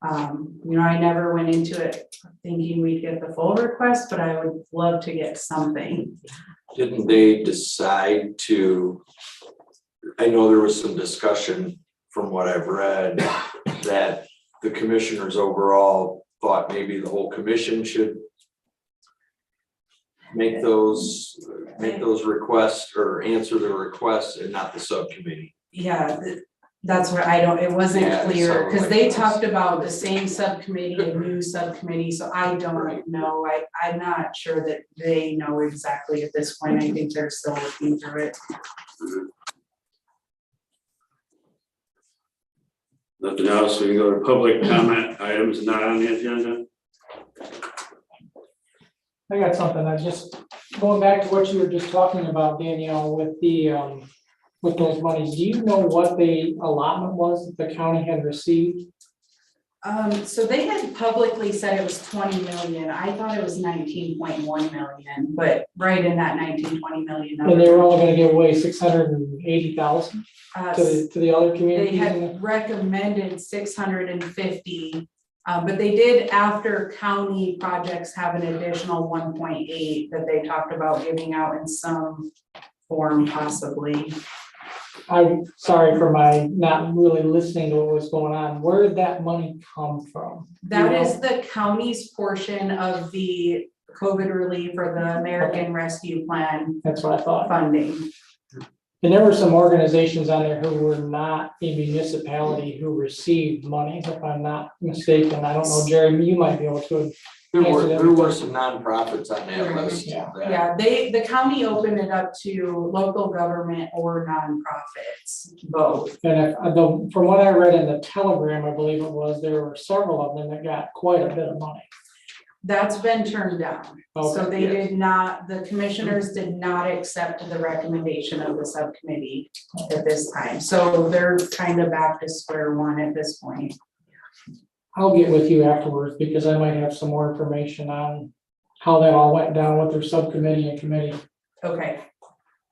I never went into it thinking we'd get the full request, but I would love to get something. didn't they decide to, I know there was some discussion from what I've read, that the commissioners overall thought maybe the whole commission should make those requests or answer the requests and not the subcommittee. Yeah, that's where it wasn't Yeah, clear, so because like they this. talked about the same subcommittee, a new subcommittee, so I don't know. I'm not sure that they know exactly at this point. I think they're still working through it. Nothing else, we can go to public comment items not on the agenda. I got something, I just, going back to what you were just talking about, Danielle, with the, with those monies, do you know what the allotment was that the county had received? So they had publicly said it was 20 million. I thought it was 19.1 million, but right in that 19-20 million number. And they were only gonna give away 680,000 Uh, to the other They communities? had recommended 650, but they did, after county projects, have an additional 1.8 that they talked about giving out in some form possibly. I'm sorry for my not really listening to what was going on. Where did that money come from? That is the county's portion of the COVID relief or the American Rescue Plan That's what I thought. funding. And there were some organizations on there who were not a municipality who received money, if I'm not mistaken. I don't know, Jerry, you might be able to. There were some nonprofits on that list. Yeah. that- Yeah, the county opened it up to local government or nonprofits, both. And from what I read in the Telegram, I believe it was, there were several of them that got quite a bit of money. That's been turned down. So Okay, they yes. did not, the commissioners did not accept the recommendation of the subcommittee at this time. So they're kind of back to square one at this point. I'll get with you afterwards because I might have some more information on how that all went down with their subcommittee and committee. Okay,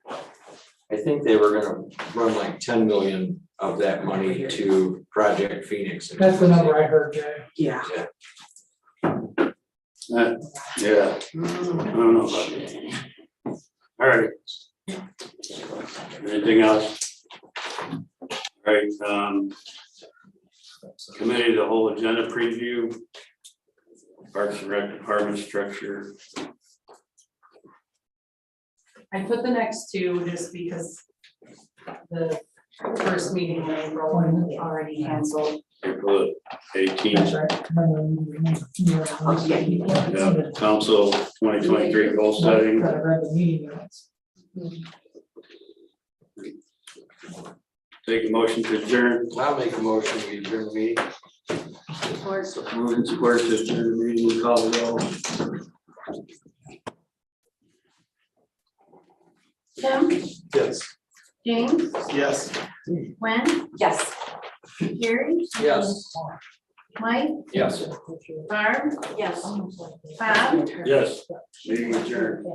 I think they were gonna run like 10 million of that money to Project Phoenix. That's the number I heard, Jerry. yeah. Yeah, I don't know about that. All right. Anything else? All right, committee, the whole agenda preview. Parks and Rec department structure. I put the next two just because the first meeting in April was already canceled. April 18th. Right. Council 2023 goal setting. Take a motion to adjourn. I'll make a motion, we adjourn the meeting. Moving support to adjourn the meeting, we call the roll. Tim, Yes. James, Yes. Gwen, Yes. Gary, Yes. Mike, Yes. Barb, Yes. Bob. Yes, meeting adjourned.